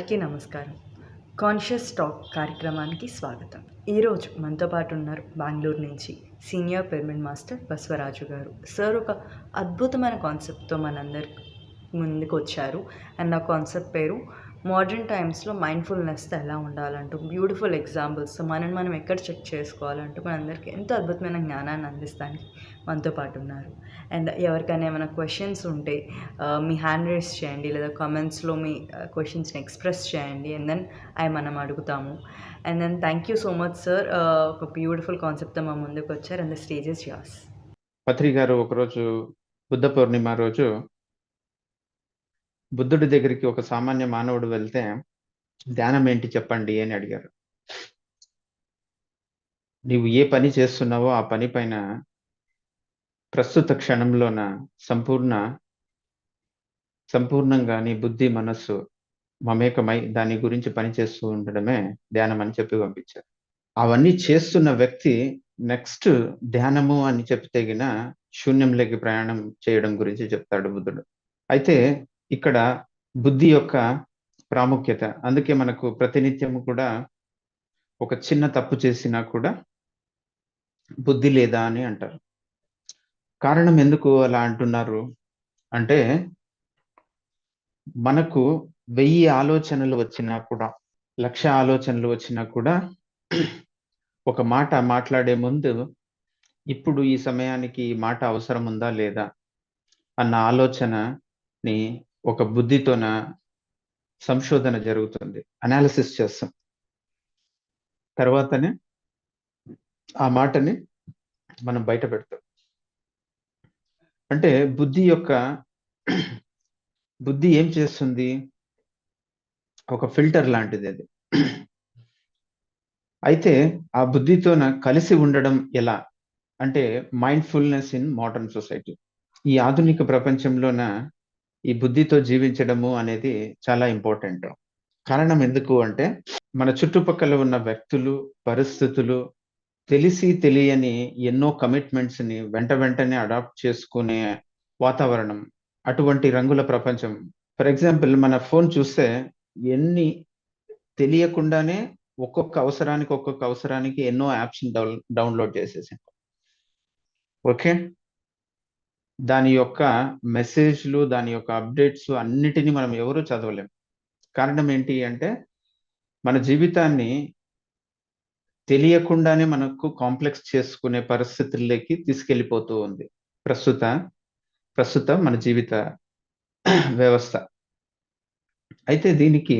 అందరికీ నమస్కారం. Conscious talk కార్యక్రమానికి స్వాగతం. ఈరోజు మనతో పాటు ఉన్నారు బెంగుళూరు నుంచి సీనియర్ పిరమిడ్ మాస్టర్ బసవరాజు గారు. సార్ ఒక అద్భుతమైన కాన్సెప్ట్‌తో మనందరి ముందుకొచ్చారు. అండ్ ఆ కాన్సెప్ట్ పేరు మోడర్న్ టైమ్స్‌లో మైండ్‌ఫుల్‌నెస్‌తో ఎలా ఉండాలంటూ బ్యూటిఫుల్ ఎగ్జాంపుల్స్‌తో మనల్ని మనం ఎక్కడ చెక్ చేసుకోవాలంటూ మనందరికీ ఎంతో అద్భుతమైన జ్ఞానాన్ని అందిస్తానికి మనతో పాటు ఉన్నారు. అండ్ ఎవరికైనా ఏమైనా క్వెషన్స్ ఉంటే మీ హ్యాండ్ రైజ్ చేయండి, లేదా కామెంట్స్‌లో మీ క్వెషన్స్‌ని ఎక్స్‌ప్రెస్ చేయండి. అండ్ దెన్ అవి మనం అడుగుతాము. And then thank you so much sir. ఒక బ్యూటిఫుల్ కాన్సెప్ట్‌తో మా ముందుకొచ్చారు. And the stage is yours. Patri garu ఒకరోజు బుద్ధ పౌర్ణిమ రోజు బుద్ధుడి దగ్గరికి ఒక సామాన్య మానవుడు వెళ్తే ధ్యానం ఏంటి చెప్పండి అని అడిగారు. నీవు ఏ పని చేస్తున్నావో ఆ పని పైన ప్రస్తుత క్షణంలోన సంపూర్ణంగా నీ బుద్ధి మనస్సు మమేకమై దాని గురించి పని చేస్తూ ఉండడమే ధ్యానం అని చెప్పి పంపించారు. అవన్నీ చేస్తున్న వ్యక్తి నెక్స్ట్ ధ్యానము అని చెప్తే గిన శూన్యంలోకి ప్రయాణం చేయడం గురించి చెప్తాడు బుద్ధుడు. అయితే ఇక్కడ బుద్ధి యొక్క ప్రాముఖ్యత, అందుకే మనకు ప్రతినిత్యము కూడా ఒక చిన్న తప్పు చేసినా కూడా బుద్ధి లేదా అని అంటారు. కారణం ఎందుకు అలా అంటున్నారు అంటే, మనకు 1000 ఆలోచనలు వచ్చినా కూడా, 1,00,000 ఆలోచనలు వచ్చినా కూడా ఒక మాట మాట్లాడే ముందు ఇప్పుడు ఈ సమయానికి ఈ మాట అవసరం ఉందా లేదా అన్న ఆలోచనని ఒక బుద్ధితోన సంశోధన జరుగుతుంది. అనాలిసిస్ చేస్తాం. తర్వాతనే ఆ మాటని మనం బయట పెడతాం. అంటే బుద్ధి ఏం చేస్తుంది? ఒక ఫిల్టర్ లాంటిది అది. అయితే ఆ బుద్ధితోన కలిసి ఉండడం ఎలా? అంటే మైండ్‌ఫుల్‌నెస్ ఇన్ మోడర్న్ సొసైటీ. ఈ ఆధునిక ప్రపంచంలోన ఈ బుద్ధితో జీవించడము అనేది చాలా ఇంపార్టెంట్. కారణం ఎందుకు అంటే, మన చుట్టుపక్కల ఉన్న వ్యక్తులు, పరిస్థితులు, తెలిసి తెలియని ఎన్నో కమిట్మెంట్స్‌ని వెంటనే అడాప్ట్ చేసుకునే వాతావరణం. అటువంటి రంగుల ప్రపంచం. ఫర్ ఎగ్జాంపుల్ మన ఫోన్ చూస్తే ఎన్ని తెలియకుండానే ఒక్కొక్క అవసరానికి ఎన్నో యాప్స్‌ని డౌన్‌లోడ్ చేసేసాం. ఓకే. దాని యొక్క మెసేజ్‌లు, దాని యొక్క అప్డేట్స్ అన్నిటిని మనం ఎవరు చదవలేం. కారణం ఏంటి అంటే, మన జీవితాన్ని తెలియకుండానే మనకు కాంప్లెక్స్ చేసుకునే పరిస్థితుల్లోకి తీసుకెళ్ళిపోతూ ఉంది. ప్రస్తుత మన జీవిత వ్యవస్థ. అయితే దీనికి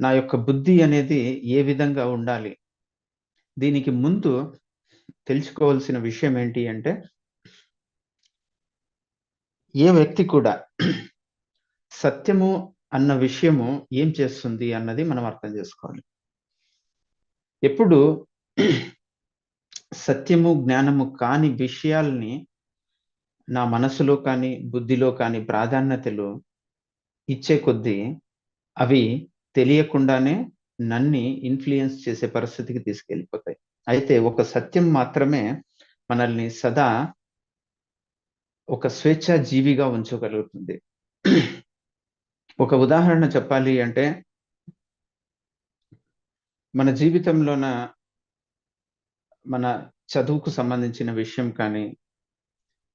నా యొక్క బుద్ధి అనేది ఏ విధంగా ఉండాలి? దీనికి ముందు తెలుసుకోవాల్సిన విషయం ఏంటి అంటే, ఏ వ్యక్తి కూడా సత్యము అన్న విషయము ఏం చేస్తుంది అన్నది మనం అర్థం చేసుకోవాలి. ఎప్పుడు సత్యము, జ్ఞానము కాని విషయాల్ని నా మనసులో కానీ, బుద్ధిలో కానీ ప్రాధాన్యతలు ఇచ్చే కొద్దీ అవి తెలియకుండానే నన్ని ఇన్‌ఫ్లూయెన్స్ చేసే పరిస్థితికి తీసుకెళ్ళిపోతాయి. అయితే ఒక సత్యం మాత్రమే మనల్ని సదా ఒక స్వేచ్ఛా జీవిగా ఉంచగలుగుతుంది. ఒక ఉదాహరణ చెప్పాలి అంటే, మన జీవితంలోన మన చదువుకు సంబంధించిన విషయం కానీ,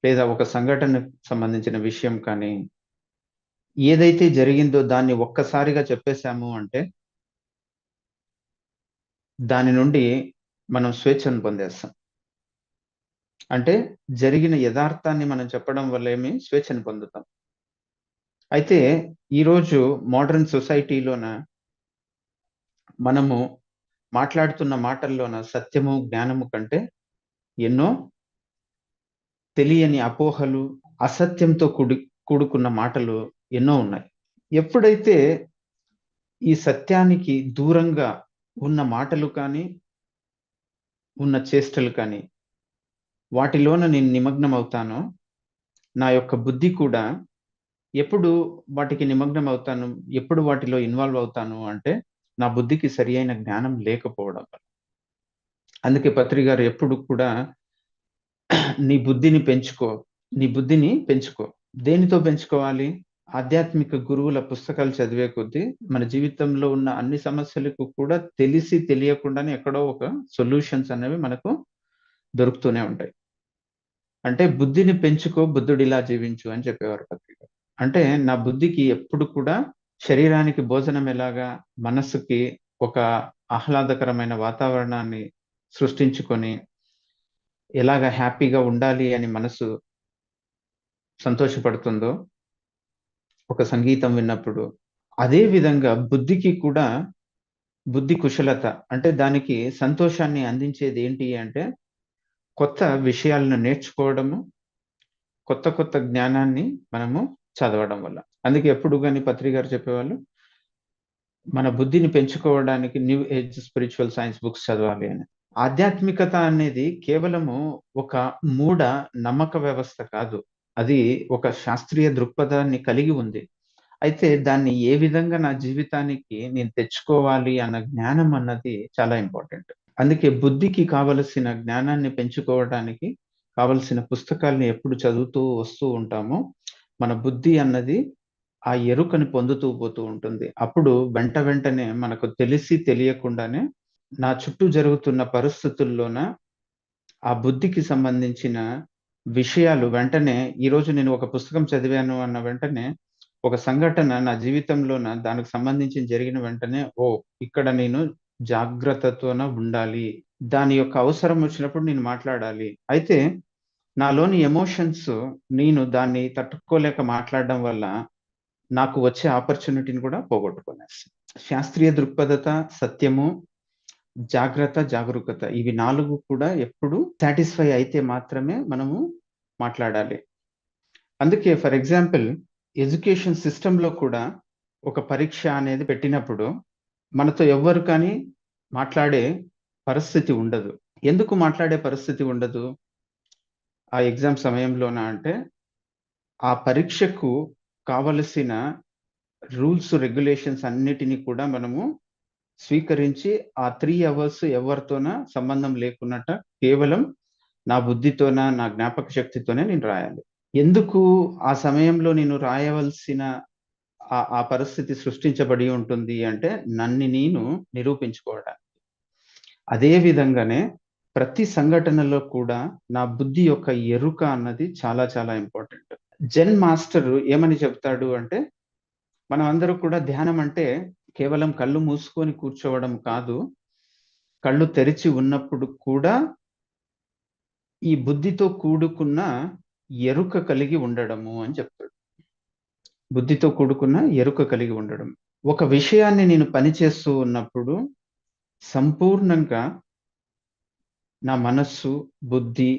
లేదా ఒక సంఘటనకు సంబంధించిన విషయం కానీ, ఏదైతే జరిగిందో దాన్ని ఒక్కసారిగా చెప్పేసాము అంటే, దాని నుండి మనం స్వేచ్ఛను పొందేస్తాం. అంటే జరిగిన యథార్థాన్ని మనం చెప్పడం వల్లేమి స్వేచ్ఛను పొందుతాం. అయితే ఈరోజు మోడర్న్ సొసైటీలోన మనము మాట్లాడుతున్న మాటల్లోన సత్యము, జ్ఞానము కంటే ఎన్నో తెలియని అపోహలు, అసత్యంతో కూడుకున్న మాటలు ఎన్నో ఉన్నాయి. ఎప్పుడైతే ఈ సత్యానికి దూరంగా ఉన్న మాటలు కానీ, ఉన్న చేష్టలు కానీ, వాటిలోన నేను నిమగ్నం అవుతానో, నా యొక్క బుద్ధి కూడా ఎప్పుడు వాటికి నిమగ్నం అవుతాను, ఎప్పుడు వాటిలో ఇన్వాల్వ్ అవుతాను అంటే, నా బుద్ధికి సరియైన జ్ఞానం లేకపోవడం వల్ల. అందుకే పత్రి గారు ఎప్పుడు కూడా నీ బుద్ధిని పెంచుకో. దేనితో పెంచుకోవాలి? ఆధ్యాత్మిక గురువుల పుస్తకాలు చదివే కొద్దీ మన జీవితంలో ఉన్న అన్ని సమస్యలకు కూడా తెలిసి తెలియకుండానే ఎక్కడో ఒక సొల్యూషన్స్ అనేవి మనకు దొరుకుతూనే ఉంటాయి. అంటే బుద్ధిని పెంచుకో బుద్ధుడిలా జీవించు అని చెప్పేవారు పత్రిక. అంటే నా బుద్ధికి ఎప్పుడు కూడా శరీరానికి భోజనం ఎలాగా, మనస్సుకి ఒక ఆహ్లాదకరమైన వాతావరణాన్ని సృష్టించుకొని, ఎలాగా హ్యాపీగా ఉండాలి అని మనసు సంతోషపడుతుందో ఒక సంగీతం విన్నప్పుడు, అదే విధంగా బుద్ధికి కూడా బుద్ధి కుశలత అంటే దానికి సంతోషాన్ని అందించేది ఏంటి అంటే, కొత్త విషయాలను నేర్చుకోవడము, కొత్త కొత్త జ్ఞానాన్ని మనము చదవడం వల్ల. అందుకే ఎప్పుడు గాని పత్రి గారు చెప్పేవాళ్ళు, మన బుద్ధిని పెంచుకోవడానికి new age spiritual science books చదవాలి అని. ఆధ్యాత్మికత అనేది కేవలము ఒక మూఢ నమ్మక వ్యవస్థ కాదు. అది ఒక శాస్త్రీయ దృక్పథాన్ని కలిగి ఉంది. అయితే దాన్ని ఏ విధంగా నా జీవితానికి నేను తెచ్చుకోవాలి అన్న జ్ఞానం అన్నది చాలా ఇంపార్టెంట్. అందుకే బుద్ధికి కావలసిన జ్ఞానాన్ని పెంచుకోవడానికి కావలసిన పుస్తకాల్ని ఎప్పుడు చదువుతూ వస్తూ ఉంటామో, మన బుద్ధి అన్నది ఆ ఎరుకని పొందుతూ పోతూ ఉంటుంది. అప్పుడు వెంటనే మనకు తెలిసి తెలియకుండానే నా చుట్టూ జరుగుతున్న పరిస్థితుల్లోన ఆ బుద్ధికి సంబంధించిన విషయాలు వెంటనే ఈరోజు నేను ఒక పుస్తకం చదివాను అన్న వెంటనే, ఒక సంఘటన నా జీవితంలోన దానికి సంబంధించి జరిగిన వెంటనే, ఓహ్! ఇక్కడ నేను జాగ్రత్తతోన ఉండాలి. దాని యొక్క అవసరం వచ్చినప్పుడు నేను మాట్లాడాలి. అయితే నాలోని ఎమోషన్స్ నేను దాన్ని తట్టుకోలేక మాట్లాడడం వల్ల నాకు వచ్చే ఆపర్చునిటీని కూడా పోగొట్టుకునేస్తాను. శాస్త్రీయ దృక్పథత, సత్యము, జాగ్రత్త, జాగరూకత ఇవి 4 కూడా ఎప్పుడు సాటిస్ఫై అయితే మాత్రమే మనము మాట్లాడాలి. అందుకే ఫర్ ఎగ్జాంపుల్ ఎడ్యుకేషన్ సిస్టమ్‌లో కూడా ఒక పరీక్ష అనేది పెట్టినప్పుడు మనతో ఎవ్వరు కానీ మాట్లాడే పరిస్థితి ఉండదు. ఎందుకు మాట్లాడే పరిస్థితి ఉండదు? ఆ ఎగ్జామ్ సమయంలోన అంటే, ఆ పరీక్షకు కావలసిన రూల్స్, రెగ్యులేషన్స్ అన్నిటిని కూడా మనము స్వీకరించి ఆ 3 అవర్స్ ఎవరితోన సంబంధం లేకున్నట్ట కేవలం నా బుద్ధితోన, నా జ్ఞాపక శక్తితోనే నేను రాయాలి. ఎందుకు ఆ సమయంలో నేను రాయవలసిన ఆ పరిస్థితి సృష్టించబడి ఉంటుంది అంటే, నన్ను నేను నిరూపించుకోవడానికి. అదే విధంగానే ప్రతి సంఘటనలో కూడా నా బుద్ధి యొక్క ఎరుక అన్నది చాలా చాలా ఇంపార్టెంట్. జెన్ మాస్టర్ ఏమని చెప్తాడు అంటే, మనమందరూ కూడా ధ్యానం అంటే కేవలం కళ్ళు మూసుకొని కూర్చోవడం కాదు. కళ్ళు తెరిచి ఉన్నప్పుడు కూడా ఈ బుద్ధితో కూడుకున్న ఎరుక కలిగి ఉండడము అని చెప్తాడు. బుద్ధితో కూడుకున్న ఎరుక కలిగి ఉండడం. ఒక విషయాన్ని నేను పని చేస్తూ ఉన్నప్పుడు సంపూర్ణంగా నా మనస్సు, బుద్ధి,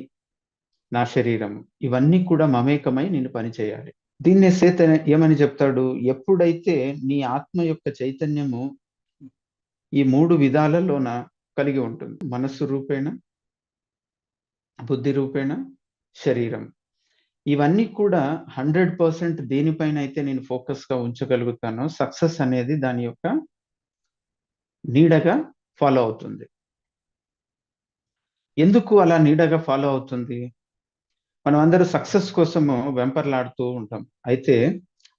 నా శరీరం ఇవన్నీ కూడా మమేకమై నేను పని చేయాలి. దీన్నే సేత ఏమని చెప్తాడు? ఎప్పుడైతే నీ ఆత్మ యొక్క చైతన్యము ఈ 3 విధాలలోన కలిగి ఉంటుంది. మనస్సు రూపేణ, బుద్ధి రూపేణ, శరీరం. ఇవన్నీ కూడా 100% దేనిపైనైతే నేను ఫోకస్‌గా ఉంచగలుగుతానో సక్సెస్ అనేది దాని యొక్క నీడగా ఫాలో అవుతుంది. ఎందుకు అలా నీడగా ఫాలో అవుతుంది? మనమందరూ సక్సెస్ కోసము వెంపర్లాడుతూ ఉంటాం. అయితే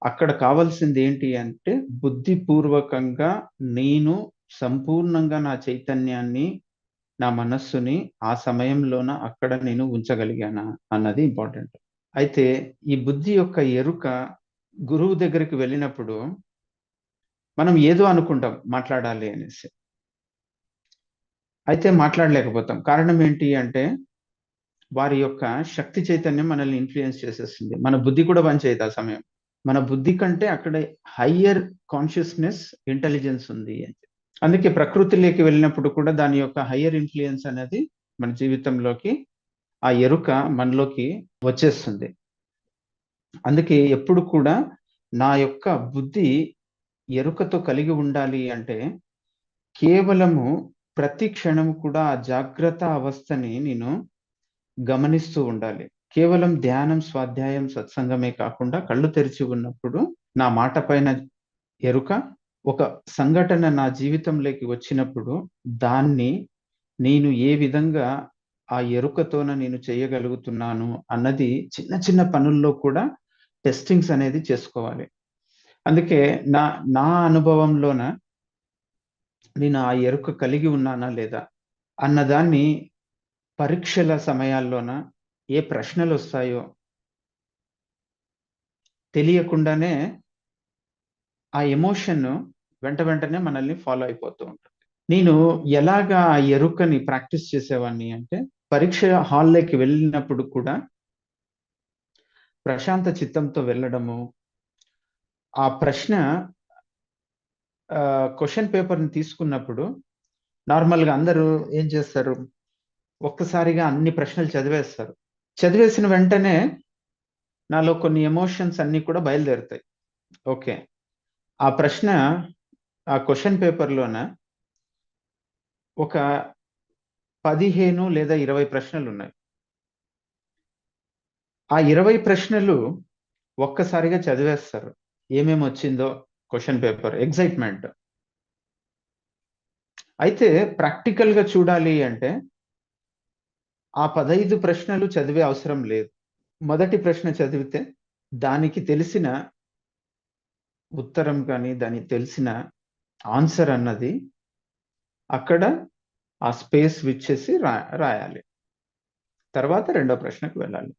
అక్కడ కావాల్సింది ఏంటి అంటే బుద్ధిపూర్వకంగా నేను సంపూర్ణంగా నా చైతన్యాన్ని, నా మనస్సుని ఆ సమయంలోన అక్కడ నేను ఉంచగలిగానా అన్నది ఇంపార్టెంట్. అయితే ఈ బుద్ధి యొక్క ఎరుక గురువు దగ్గరికి వెళ్ళినప్పుడు మనం ఏదో అనుకుంటాం మాట్లాడాలి అనేసి. అయితే మాట్లాడలేకపోతాం. కారణం ఏంటి అంటే వారి యొక్క శక్తి చైతన్యం మనల్ని ఇన్‌ఫ్లూయెన్స్ చేసేస్తుంది. మన బుద్ధి కూడా పనిచేయదు ఆ సమయం. మన బుద్ధి కంటే అక్కడ హయ్యర్ కాన్షియస్‌నెస్, ఇంటెలిజెన్స్ ఉంది అని. అందుకే ప్రకృతిలోకి వెళ్ళినప్పుడు కూడా దాని యొక్క హయ్యర్ ఇన్‌ఫ్లూయెన్స్ అనేది మన జీవితంలోకి ఆ ఎరుక మనలోకి వచ్చేస్తుంది. అందుకే ఎప్పుడు కూడా నా యొక్క బుద్ధి ఎరుకతో కలిగి ఉండాలి అంటే కేవలము ప్రతి క్షణం కూడా ఆ జాగ్రత్త అవస్థని నేను గమనిస్తూ ఉండాలి. కేవలం ధ్యానం, స్వాధ్యాయం, సత్సంగమే కాకుండా కళ్ళు తెరిచి ఉన్నప్పుడు నా మాట పైన ఎరుక, ఒక సంఘటన నా జీవితంలోకి వచ్చినప్పుడు దాన్ని నేను ఏ విధంగా ఆ ఎరుకతోన నేను చేయగలుగుతున్నాను అన్నది చిన్న చిన్న పనుల్లో కూడా టెస్టింగ్స్ అనేది చేసుకోవాలి. అందుకే నా నా అనుభవంలోన నేను ఆ ఎరుక కలిగి ఉన్నానా లేదా అన్నదాన్ని పరీక్షల సమయాల్లోన ఏ ప్రశ్నలొస్తాయో తెలియకుండానే ఆ ఎమోషన్ వెంటనే మనల్ని ఫాలో అయిపోతూ ఉంటుంది. నేను ఎలాగా ఆ ఎరుకని ప్రాక్టీస్ చేసేవాడిని అంటే, పరీక్ష హాల్‌లోకి వెళ్ళినప్పుడు కూడా ప్రశాంత చిత్తంతో వెళ్ళడము, ఆ ప్రశ్న క్వెషన్ పేపర్‌ని తీసుకున్నప్పుడు నార్మల్‌గా అందరూ ఏం చేస్తారు, ఒక్కసారిగా అన్ని ప్రశ్నలు చదివేస్తారు. చదివేసిన వెంటనే నాలో కొన్ని ఎమోషన్స్ అన్నీ కూడా బయలుదేరుతాయి. ఓకే. ఆ ప్రశ్న ఆ క్వెషన్ పేపర్‌లోన ఒక 15 లేదా 20 ప్రశ్నలున్నాయి. ఆ 20 ప్రశ్నలు ఒక్కసారిగా చదివేస్తారు. ఏమేమొచ్చిందో క్వెషన్ పేపర్ ఎక్సైట్‌మెంట్. అయితే ప్రాక్టికల్‌గా చూడాలి అంటే, ఆ 15 ప్రశ్నలు చదివే అవసరం లేదు. మొదటి ప్రశ్న చదివితే దానికి తెలిసిన ఉత్తరం కానీ, దానికి తెలిసిన ఆన్సర్ అన్నది అక్కడ ఆ స్పేస్ విచ్చేసి రాయాలి. తర్వాత రెండో ప్రశ్నకు వెళ్ళాలి.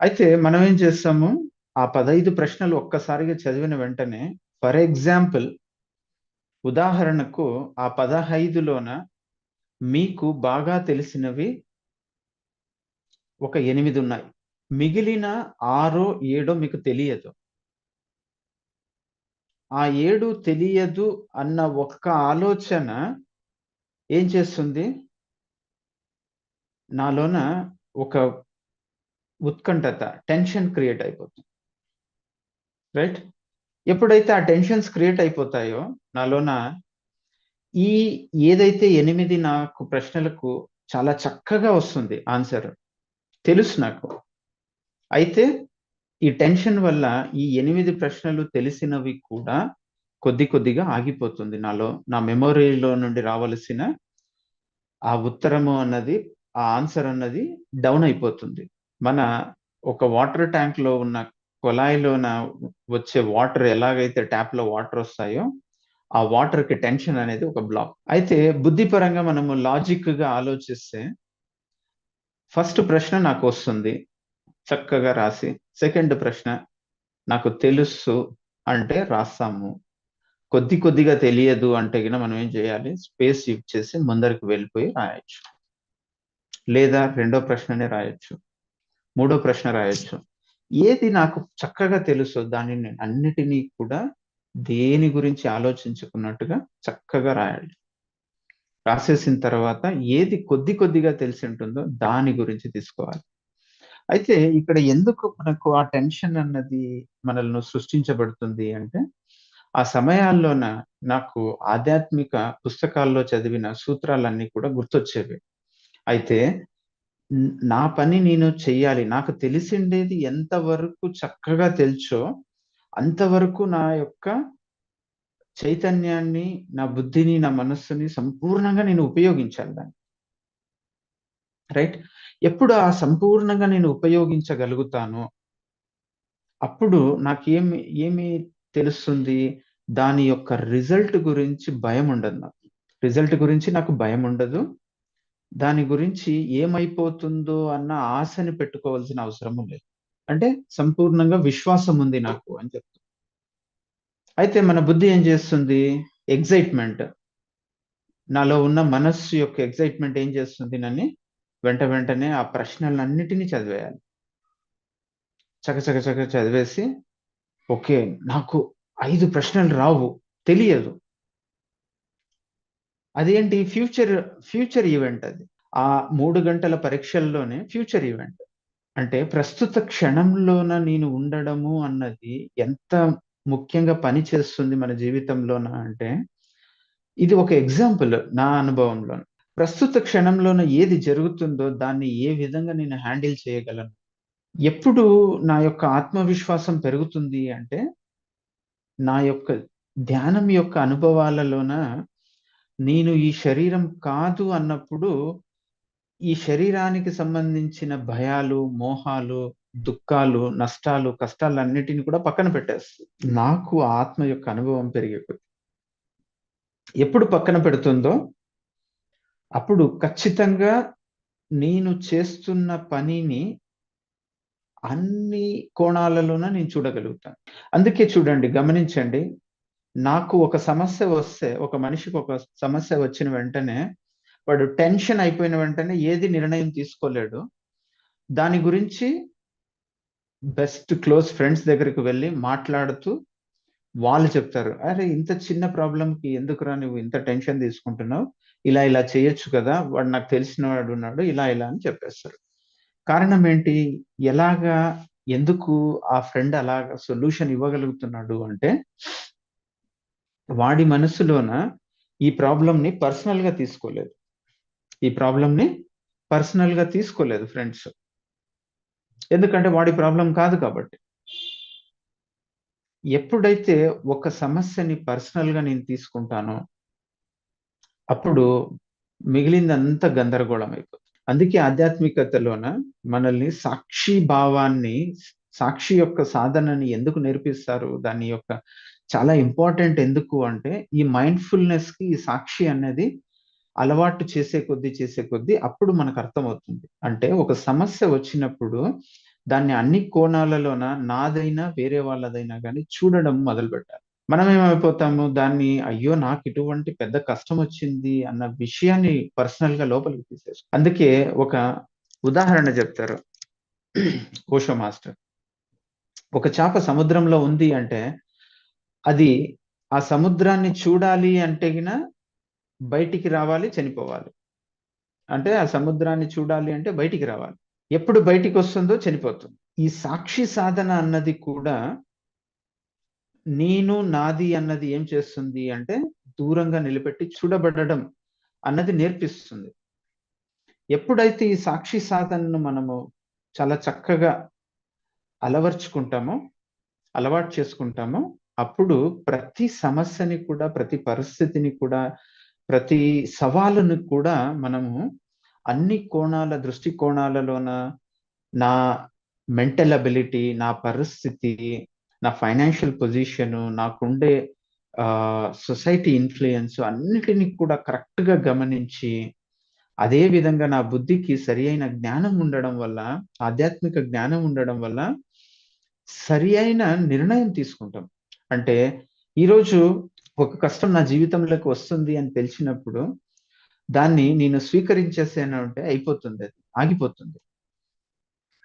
అయితే మనం ఏం చేస్తాము, ఆ 15 ప్రశ్నలు ఒక్కసారిగా చదివిన వెంటనే ఫర్ ఎగ్జాంపుల్ ఉదాహరణకు ఆ 15లోన మీకు బాగా తెలిసినవి ఒక 8 ఉన్నాయి. మిగిలిన 6 ఏడో మీకు తెలియదు. ఆ 7 తెలియదు అన్న ఒక్క ఆలోచన ఏం చేస్తుంది? నాలోన ఒక ఉత్కంఠత, టెన్షన్ క్రియేట్ అయిపోతుంది. రైట్? ఎప్పుడైతే ఆ టెన్షన్స్ క్రియేట్ అయిపోతాయో నాలోన ఈ ఏదైతే 8 నాకు ప్రశ్నలకు చాలా చక్కగా వస్తుంది ఆన్సర్. తెలుసు నాకు. అయితే ఈ టెన్షన్ వల్ల ఈ 8 ప్రశ్నలు తెలిసినవి కూడా కొద్దిగా ఆగిపోతుంది నాలో. నా మెమొరీలో నుండి రావలసిన ఆ ఉత్తరము అన్నది, ఆ ఆన్సర్ అన్నది డౌన్ అయిపోతుంది. మన ఒక వాటర్ ట్యాంక్‌లో ఉన్న కుళాయిలోన వచ్చే వాటర్ ఎలాగైతే ట్యాప్‌లో వాటరొస్తాయో, ఆ వాటర్‌కి టెన్షన్ అనేది ఒక బ్లాక్. అయితే బుద్ధిపరంగా మనము లాజిక్‌గా ఆలోచిస్తే ఫస్ట్ ప్రశ్న నాకొస్తుంది. చక్కగా రాసి, సెకండ్ ప్రశ్న నాకు తెలుసు అంటే రాస్తాము. కొద్దిగా తెలియదు అంటే గిన మనం ఏం చేయాలి? స్పేస్ ఇచ్చేసి ముందరికి వెళ్ళిపోయి రాయొచ్చు. లేదా రెండో ప్రశ్ననే రాయొచ్చు. మూడో ప్రశ్న రాయొచ్చు. ఏది నాకు చక్కగా తెలుసో దానిని నేను అన్నిటిని కూడా దేని గురించి ఆలోచించుకున్నట్టుగా చక్కగా రాయాలి. రాసేసిన తర్వాత ఏది కొద్దిగా తెలిసుంటుందో దాని గురించి తీసుకోవాలి. అయితే ఇక్కడ ఎందుకు మనకు ఆ టెన్షన్ అన్నది మనలను సృష్టించబడుతుంది అంటే, ఆ సమయాల్లోన నాకు ఆధ్యాత్మిక పుస్తకాల్లో చదివిన సూత్రాలన్నీ కూడా గుర్తొచ్చేవి. అయితే నా పని నేను చెయ్యాలి. నాకు తెలిసిండేది ఎంతవరకు చక్కగా తెలుసో, అంతవరకు నా యొక్క చైతన్యాన్ని, నా బుద్ధిని, నా మనస్సుని సంపూర్ణంగా నేను ఉపయోగించాలి దాన్ని. రైట్? ఎప్పుడు ఆ సంపూర్ణంగా నేను ఉపయోగించగలుగుతానో, అప్పుడు ఏమి తెలుస్తుంది? దాని యొక్క రిజల్ట్ గురించి భయముండదు నాకు. రిజల్ట్ గురించి నాకు భయముండదు. దాని గురించి ఏమైపోతుందో అన్న ఆశని పెట్టుకోవాల్సిన అవసరము లేదు. అంటే సంపూర్ణంగా విశ్వాసం ఉంది నాకు అని చెప్తుంది. అయితే మన బుద్ధి ఏం చేస్తుంది? ఎక్సైట్‌మెంట్. నాలో ఉన్న మనస్సు యొక్క ఎక్సైట్‌మెంట్ ఏం చేస్తుంది నన్ని వెంటనే ఆ ప్రశ్నలన్నిటిని చదివేయాలి. చక చదివేసి ఓకే. నాకు 5 ప్రశ్నలు రావు. తెలియదు. అదేంటి ఫ్యూచర్ ఈవెంట్ అది. ఆ 3 గంటల పరీక్షల్లోనే ఫ్యూచర్ ఈవెంట్. అంటే ప్రస్తుత క్షణంలోన నేను ఉండడము అన్నది ఎంత ముఖ్యంగా పని చేస్తుంది మన జీవితంలోన అంటే, ఇది ఒక ఎగ్జాంపుల్ నా అనుభవంలోన. ప్రస్తుత క్షణంలోన ఏది జరుగుతుందో దాన్ని ఏ విధంగా నేను హ్యాండిల్ చేయగలను? ఎప్పుడు నా యొక్క ఆత్మవిశ్వాసం పెరుగుతుంది అంటే, నా యొక్క ధ్యానం యొక్క అనుభవాలలోన నేను ఈ శరీరం కాదు అన్నప్పుడు, ఈ శరీరానికి సంబంధించిన భయాలు, మోహాలు, దుఃఖాలు, నష్టాలు, కష్టాలన్నిటిని కూడా పక్కన పెట్టేస్తుంది. నాకు ఆత్మ యొక్క అనుభవం పెరిగే కొద్దీ ఎప్పుడు పక్కన పెడుతుందో అప్పుడు ఖచ్చితంగా నేను చేస్తున్న పనిని అన్ని కోణాలలోన నేను చూడగలుగుతాను. అందుకే చూడండి, గమనించండి. నాకు ఒక సమస్య వస్తే, ఒక మనిషికి ఒక సమస్య వచ్చిన వెంటనే వాడు టెన్షన్ అయిపోయిన వెంటనే ఏది నిర్ణయం తీసుకోలేడు. దాని గురించి బెస్ట్ క్లోజ్ ఫ్రెండ్స్ దగ్గరికి వెళ్లి మాట్లాడుతూ వాళ్ళు చెప్తారు, "అరే! ఇంత చిన్న ప్రాబ్లమ్‌కి ఎందుకురా నువ్వు ఇంత టెన్షన్ తీసుకుంటున్నావు? ఇలా ఇలా చేయొచ్చు కదా! వాడు నాకు తెలిసిన వాడున్నాడు." ఇలా ఇలా అని చెప్పేస్తారు. కారణం ఏంటి? ఎలాగా, ఎందుకు ఆ ఫ్రెండ్ అలాగా సొల్యూషన్ ఇవ్వగలుగుతున్నాడు అంటే, వాడి మనసులోన ఈ ప్రాబ్లమ్‌ని పర్సనల్‌గా తీసుకోలేదు. ఈ ప్రాబ్లమ్‌ని పర్సనల్‌గా తీసుకోలేదు ఫ్రెండ్స్. ఎందుకంటే వాడి ప్రాబ్లమ్ కాదు కాబట్టి. ఎప్పుడైతే ఒక సమస్యని పర్సనల్‌గా నేను తీసుకుంటానో, అప్పుడు మిగిలిందంతా గందరగోళం అయిపోతుంది. అందుకే ఆధ్యాత్మికతలోన మనల్ని సాక్షి భావాన్ని, సాక్షి యొక్క సాధనని ఎందుకు నేర్పిస్తారు? దాని యొక్క చాలా ఇంపార్టెంట్ ఎందుకు అంటే, ఈ మైండ్‌ఫుల్‌నెస్‌కి ఈ సాక్షి అనేది అలవాటు చేసే కొద్దీ అప్పుడు మనకు అర్థమవుతుంది. అంటే ఒక సమస్య వచ్చినప్పుడు దాన్ని అన్ని కోణాలలోన నాదైనా, వేరే వాళ్ళదైనా గాని చూడడం మొదలుపెట్టాలి. మనమేమైపోతాము, దాన్ని అయ్యో! నాకిటువంటి పెద్ద కష్టమొచ్చింది అన్న విషయాన్ని పర్సనల్‌గా లోపలికి తీసేసుకుంటాం. అందుకే ఒక ఉదాహరణ చెప్తారు ఓషో మాస్టర్. ఒక చేప సముద్రంలో ఉంది అంటే, అది ఆ సముద్రాన్ని చూడాలి అంటే గిన బయటికి రావాలి, చనిపోవాలి. అంటే ఆ సముద్రాన్ని చూడాలి అంటే బయటికి రావాలి. ఎప్పుడు బయటికొస్తుందో చనిపోతుంది. ఈ సాక్షి సాధన అన్నది కూడా నేను, నాది అన్నది ఏం చేస్తుంది అంటే, దూరంగా నిలబెట్టి చూడబడడం అన్నది నేర్పిస్తుంది. ఎప్పుడైతే ఈ సాక్షి సాధనను మనము చాలా చక్కగా అలవర్చుకుంటామో, అలవాటు చేసుకుంటామో, అప్పుడు ప్రతి సమస్యని కూడా, ప్రతి పరిస్థితిని కూడా, ప్రతి సవాలుని కూడా మనము అన్ని కోణాల, దృష్టి కోణాలలోన నా మెంటల్ అబిలిటీ, నా పరిస్థితి, నా ఫైనాన్షియల్ పొజిషను, నాకుండే సొసైటీ ఇన్‌ఫ్లూయన్స్ అన్నిటిని కూడా కరెక్ట్‌గా గమనించి, అదే విధంగా నా బుద్ధికి సరియైన జ్ఞానం ఉండడం వల్ల, ఆధ్యాత్మిక జ్ఞానం ఉండడం వల్ల సరియైన నిర్ణయం తీసుకుంటాం. అంటే ఈరోజు ఒక కష్టం నా జీవితంలోకి వస్తుంది అని తెలిసినప్పుడు, దాన్ని నేను స్వీకరించేసాను అంటే అయిపోతుందది. ఆగిపోతుంది.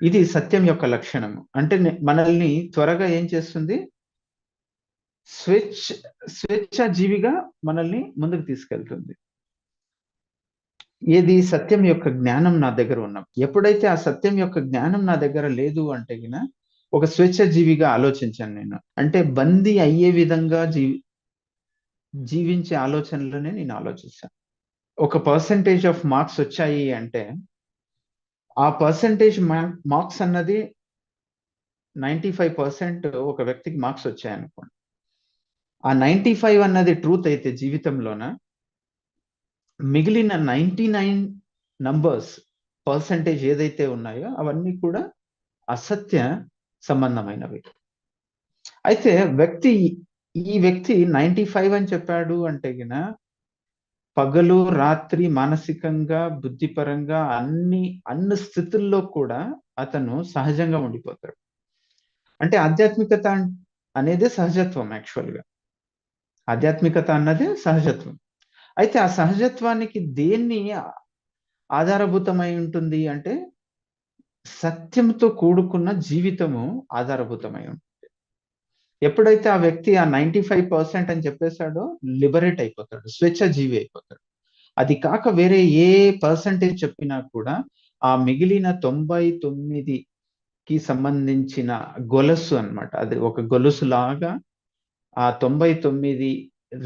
ఇది సత్యం యొక్క లక్షణము. అంటే మనల్ని త్వరగా ఏం చేస్తుంది? స్వేచ్ఛ స్వేచ్ఛా జీవిగా మనల్ని ముందుకు తీసుకెళ్తుంది. ఏది? సత్యం యొక్క జ్ఞానం నా దగ్గర ఉన్నప్పుడు. ఎప్పుడైతే ఆ సత్యం యొక్క జ్ఞానం నా దగ్గర లేదు అంటే గిన, ఒక స్వేచ్ఛా జీవిగా ఆలోచించాను నేను. అంటే బందీ అయ్యే విధంగా జీవించే ఆలోచనలోనే నేను ఆలోచిస్తాను. ఒక పర్సెంటేజ్ ఆఫ్ మార్క్స్ వచ్చాయి అంటే, ఆ పర్సెంటేజ్ మార్క్స్ అన్నది 95% ఒక వ్యక్తికి మార్క్స్ వచ్చాయనుకోండి. ఆ 95 అన్నది ట్రూత్ అయితే జీవితంలోన, మిగిలిన 99 నంబర్స్ పర్సెంటేజ్ ఏదైతే ఉన్నాయో అవన్నీ కూడా అసత్య సంబంధమైనవి. అయితే ఈ వ్యక్తి 95 అని చెప్పాడు అంటే గిన, పగలు, రాత్రి మానసికంగా, బుద్ధిపరంగా అన్ని స్థితుల్లో కూడా అతను సహజంగా ఉండిపోతాడు. అంటే ఆధ్యాత్మికత అనేదే సహజత్వం యాక్చువల్‌గా. ఆధ్యాత్మికత అన్నదే సహజత్వం. అయితే ఆ సహజత్వానికి దేన్ని ఆధారభూతమై ఉంటుంది అంటే, సత్యంతో కూడుకున్న జీవితము ఆధారభూతమై ఉంటుంది. ఎప్పుడైతే ఆ వ్యక్తి ఆ 95% అని చెప్పేసాడో లిబరేట్ అయిపోతాడు. స్వేచ్ఛాజీవి అయిపోతాడు. అది కాక వేరే ఏ పర్సెంటేజ్ చెప్పినా కూడా, ఆ మిగిలిన 99కి సంబంధించిన గొలుసు అన్నమాట. అది ఒక గొలుసులాగా ఆ 99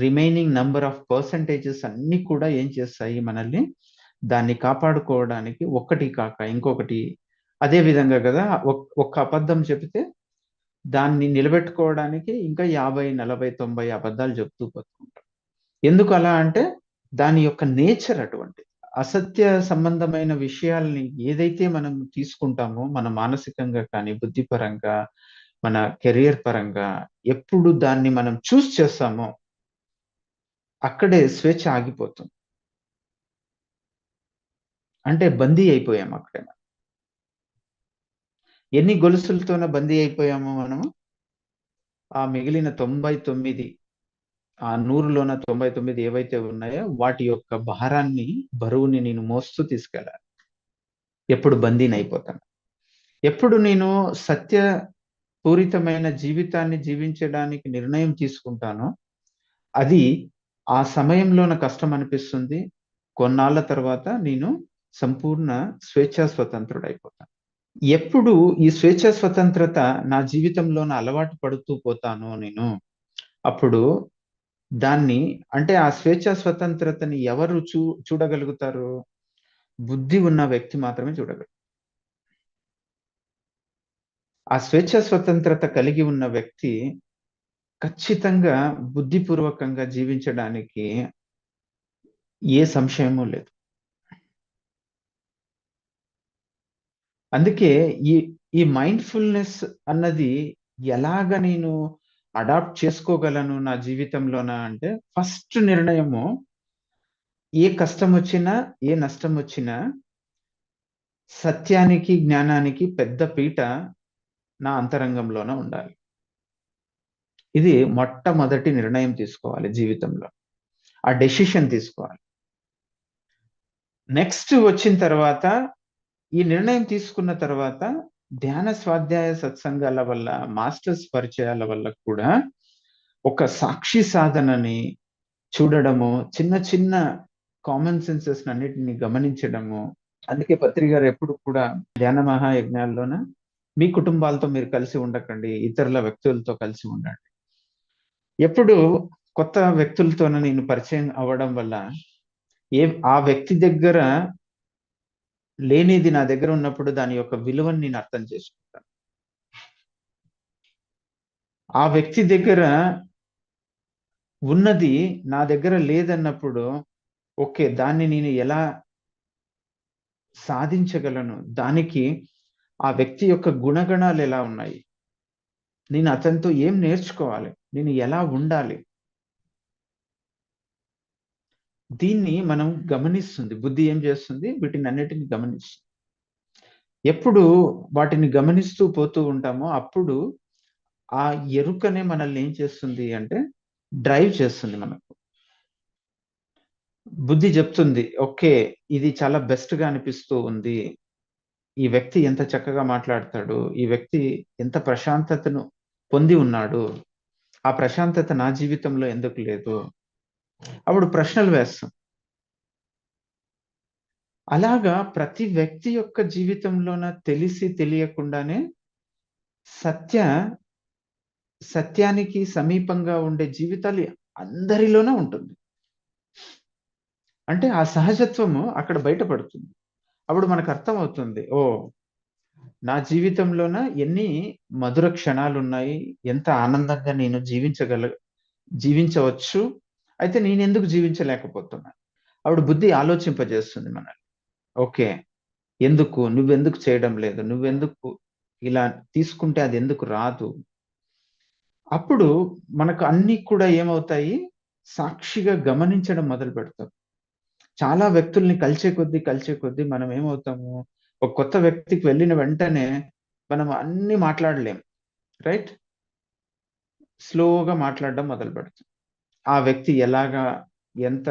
రిమైనింగ్ నంబర్ ఆఫ్ పర్సెంటేజెస్ అన్నీ కూడా ఏం చేస్తాయి మనల్ని, దాన్ని కాపాడుకోవడానికి ఒక్కటి కాక ఇంకొకటి, అదే విధంగా గదా! ఒక్క అబద్ధం చెబితే దాన్ని నిలబెట్టుకోవడానికి ఇంకా 50, 40, 90 అబద్ధాలు చెప్తూ పోతుంటాం. ఎందుకు అలా అంటే, దాని యొక్క నేచర్ అటువంటిది. అసత్య సంబంధమైన విషయాల్ని ఏదైతే మనం తీసుకుంటామో, మన మానసికంగా కానీ, బుద్ధిపరంగా, మన కెరియర్ పరంగా ఎప్పుడు దాన్ని మనం చూస్ చేస్తామో, అక్కడే స్వేచ్ఛ ఆగిపోతుంది. అంటే బందీ అయిపోయాం అక్కడే. ఎన్ని గొలుసులతోన బందీ అయిపోయామో మనము, ఆ మిగిలిన 99 ఆ 100లోన 99 ఏవైతే ఉన్నాయో వాటి యొక్క బరువుని నేను మోస్తూ తీసుకెళ్ళాలి. ఎప్పుడు బందీనయిపోతాను. ఎప్పుడు నేను సత్యపూరితమైన జీవితాన్ని జీవించడానికి నిర్ణయం తీసుకుంటానో, అది ఆ సమయంలోన కష్టం అనిపిస్తుంది. కొన్నాళ్ళ తర్వాత నేను సంపూర్ణ స్వేచ్ఛా స్వతంత్రుడయిపోతాను. ఎప్పుడు ఈ స్వేచ్ఛా స్వతంత్రత నా జీవితంలోన అలవాటు పడుతూ పోతానో నేను, అప్పుడు దాన్ని అంటే ఆ స్వేచ్ఛా స్వతంత్రతని ఎవరు చూడగలుగుతారు? బుద్ధి ఉన్న వ్యక్తి మాత్రమే చూడగలరు. ఆ స్వేచ్ఛా స్వతంత్రత కలిగి ఉన్న వ్యక్తి ఖచ్చితంగా బుద్ధిపూర్వకంగా జీవించడానికి ఏ సంశయము లేదు. అందుకే ఈ ఈ మైండ్‌ఫుల్‌నెస్ అన్నది ఎలాగ నేను అడాప్ట్ చేసుకోగలను నా జీవితంలోన అంటే, ఫస్ట్ నిర్ణయము ఏ కష్టమొచ్చినా, ఏ నష్టమొచ్చినా సత్యానికి, జ్ఞానానికి పెద్ద పీట నా అంతరంగంలోన ఉండాలి. ఇది మొట్టమొదటి నిర్ణయం తీసుకోవాలి జీవితంలో. ఆ డెసిషన్ తీసుకోవాలి. నెక్స్ట్ వచ్చిన తర్వాత, ఈ నిర్ణయం తీసుకున్న తర్వాత ధ్యాన, స్వాధ్యాయ, సత్సంగాల వల్ల, మాస్టర్స్ పరిచయాల వల్ల కూడా ఒక సాక్షి సాధనని చూడడము, చిన్న చిన్న కామన్ సెన్సెస్‌నన్నిటిని గమనించడము. అందుకే పత్రి గారు ఎప్పుడు కూడా ధ్యాన మహాయజ్ఞాల్లోన మీ కుటుంబాలతో మీరు కలిసి ఉండకండి. ఇతరుల వ్యక్తులతో కలిసి ఉండండి. ఎప్పుడు కొత్త వ్యక్తులతోన నేను పరిచయం అవ్వడం వల్ల ఆ వ్యక్తి దగ్గర లేనిది నా దగ్గర ఉన్నప్పుడు దాని యొక్క విలువని నేను అర్థం చేసుకుంటాను. ఆ వ్యక్తి దగ్గర ఉన్నది నా దగ్గర లేదన్నప్పుడు, ఓకే. దాన్ని నేను ఎలా సాధించగలను? దానికి ఆ వ్యక్తి యొక్క గుణగణాలు ఎలా ఉన్నాయి? నేను అతనితో ఏం నేర్చుకోవాలి? నేను ఎలా ఉండాలి? దీన్ని మనం గమనిస్తుంది. బుద్ధి ఏం చేస్తుంది? వీటినన్నిటిని గమనిస్తుంది. ఎప్పుడు వాటిని గమనిస్తూ పోతూ ఉంటామో, అప్పుడు ఆ ఎరుకనే మనల్ని ఏం చేస్తుంది అంటే, డ్రైవ్ చేస్తుంది మనకు. బుద్ధి చెప్తుంది. ఓకే. ఇది చాలా బెస్ట్‌గా అనిపిస్తూ ఉంది. ఈ వ్యక్తి ఎంత చక్కగా మాట్లాడతాడు. ఈ వ్యక్తి ఎంత ప్రశాంతతను పొంది ఉన్నాడు. ఆ ప్రశాంతత నా జీవితంలో ఎందుకు లేదు? అప్పుడు ప్రశ్నలు వేస్తాం. అలాగా ప్రతి వ్యక్తి యొక్క జీవితంలోన తెలిసి తెలియకుండానే సత్య సత్యానికి సమీపంగా ఉండే జీవితాలు అందరిలోనూ ఉంటుంది. అంటే ఆ సహజత్వము అక్కడ బయటపడుతుంది. అప్పుడు మనకర్థమవుతుంది. ఓహ్! నా జీవితంలోన ఎన్ని మధుర క్షణాలున్నాయి. ఎంత ఆనందంగా నేను జీవించవచ్చు. అయితే నేనెందుకు జీవించలేకపోతున్నా? అప్పుడు బుద్ధి ఆలోచింపజేస్తుంది మనల్ని. ఓకే. ఎందుకు? నువ్వెందుకు చేయడం లేదు? నువ్వెందుకు ఇలా తీసుకుంటే అదెందుకు రాదు? అప్పుడు మనకు అన్నీ కూడా ఏమవుతాయి? సాక్షిగా గమనించడం మొదలుపెడతాం. చాలా వ్యక్తుల్ని కలిసే కొద్దీ మనం ఏమవుతాము? ఒక కొత్త వ్యక్తికి వెళ్ళిన వెంటనే మనం అన్నీ మాట్లాడలేం. రైట్? స్లోగా మాట్లాడడం మొదలుపెడతాం. ఆ వ్యక్తి ఎలాగా ఎంత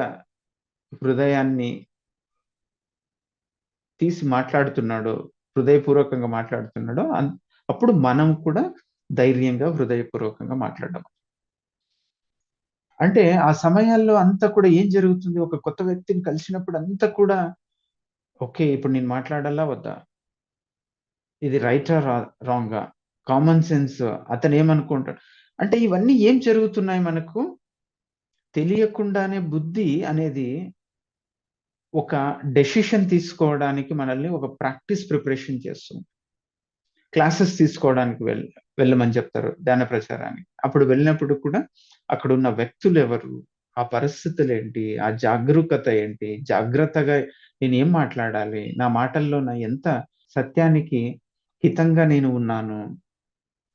హృదయాన్ని తీసి మాట్లాడుతున్నాడో, హృదయపూర్వకంగా మాట్లాడుతున్నాడో అప్పుడు మనం కూడా ధైర్యంగా, హృదయపూర్వకంగా మాట్లాడడం. అంటే ఆ సమయాల్లో అంతా కూడా ఏం జరుగుతుంది? ఒక కొత్త వ్యక్తిని కలిసినప్పుడు అంతా కూడా ఓకే. ఇప్పుడు నేను మాట్లాడాలా? వద్దా? ఇది రైటా? రాంగా? కామన్ సెన్స్ అతనేమనుకుంటాడు? అంటే ఇవన్నీ ఏం జరుగుతున్నాయి మనకు? తెలియకుండానే బుద్ధి అనేది ఒక డెసిషన్ తీసుకోవడానికి మనల్ని ఒక ప్రిపరేషన్ చేస్తుంది. క్లాసెస్ తీసుకోవడానికి వెళ్ళమని చెప్తారు ధ్యాన ప్రచారానికి. అప్పుడు వెళ్ళినప్పుడు కూడా అక్కడున్న వ్యక్తులెవరు? ఆ పరిస్థితులేంటి? ఆ జాగరూకత ఏంటి? జాగ్రత్తగా నేనేం మాట్లాడాలి? నా మాటల్లోన ఎంత సత్యానికి హితంగా నేను ఉన్నాను.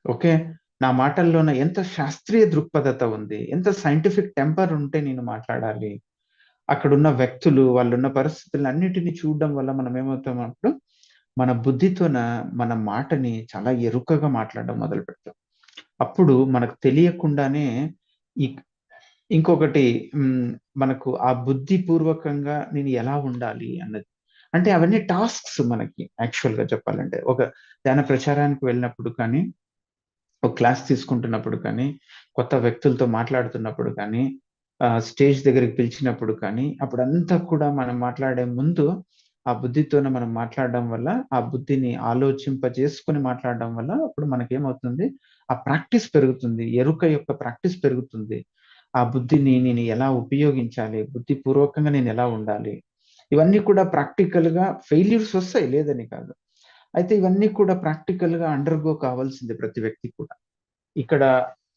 ఓకే. నా మాటల్లోన ఎంత శాస్త్రీయ దృక్పథత ఉంది. ఎంత సైంటిఫిక్ టెంపర్ ఉంటే నేను మాట్లాడాలి. అక్కడున్న వ్యక్తులు, వాళ్ళున్న పరిస్థితులన్నిటిని చూడడం వల్ల మనం ఏమవుతాం అప్పుడు, మన బుద్ధితోన మన మాటని చాలా ఎరుకగా మాట్లాడడం మొదలుపెడతాం. అప్పుడు మనకు తెలియకుండానే ఈ ఇంకొకటి మనకు ఆ బుద్ధిపూర్వకంగా నేను ఎలా ఉండాలి అన్నది. అంటే అవన్నీ టాస్క్స్ మనకి యాక్చువల్‌గా చెప్పాలంటే. ఒక ధ్యాన ప్రచారానికి వెళ్ళినప్పుడు కానీ, ఒక క్లాస్ తీసుకుంటున్నప్పుడు కానీ, కొత్త వ్యక్తులతో మాట్లాడుతున్నప్పుడు కానీ, స్టేజ్ దగ్గరికి పిలిచినప్పుడు కానీ, అప్పుడంతా కూడా మనం మాట్లాడే ముందు ఆ బుద్ధితోనే మనం మాట్లాడడం వల్ల, ఆ బుద్ధిని ఆలోచింపజేసుకొని మాట్లాడడం వల్ల అప్పుడు మనకేమవుతుంది, ఆ ప్రాక్టీస్ పెరుగుతుంది. ఎరుక యొక్క ప్రాక్టీస్ పెరుగుతుంది. ఆ బుద్ధిని నేను ఎలా ఉపయోగించాలి? బుద్ధిపూర్వకంగా నేనెలా ఉండాలి? ఇవన్నీ కూడా ప్రాక్టికల్‌గా ఫెయిల్యూర్స్ ఒస్తాయి లేదని కాదు. అయితే ఇవన్నీ కూడా ప్రాక్టికల్‌గా అండర్‌గో కావాల్సిందే ప్రతి వ్యక్తి కూడా. ఇక్కడ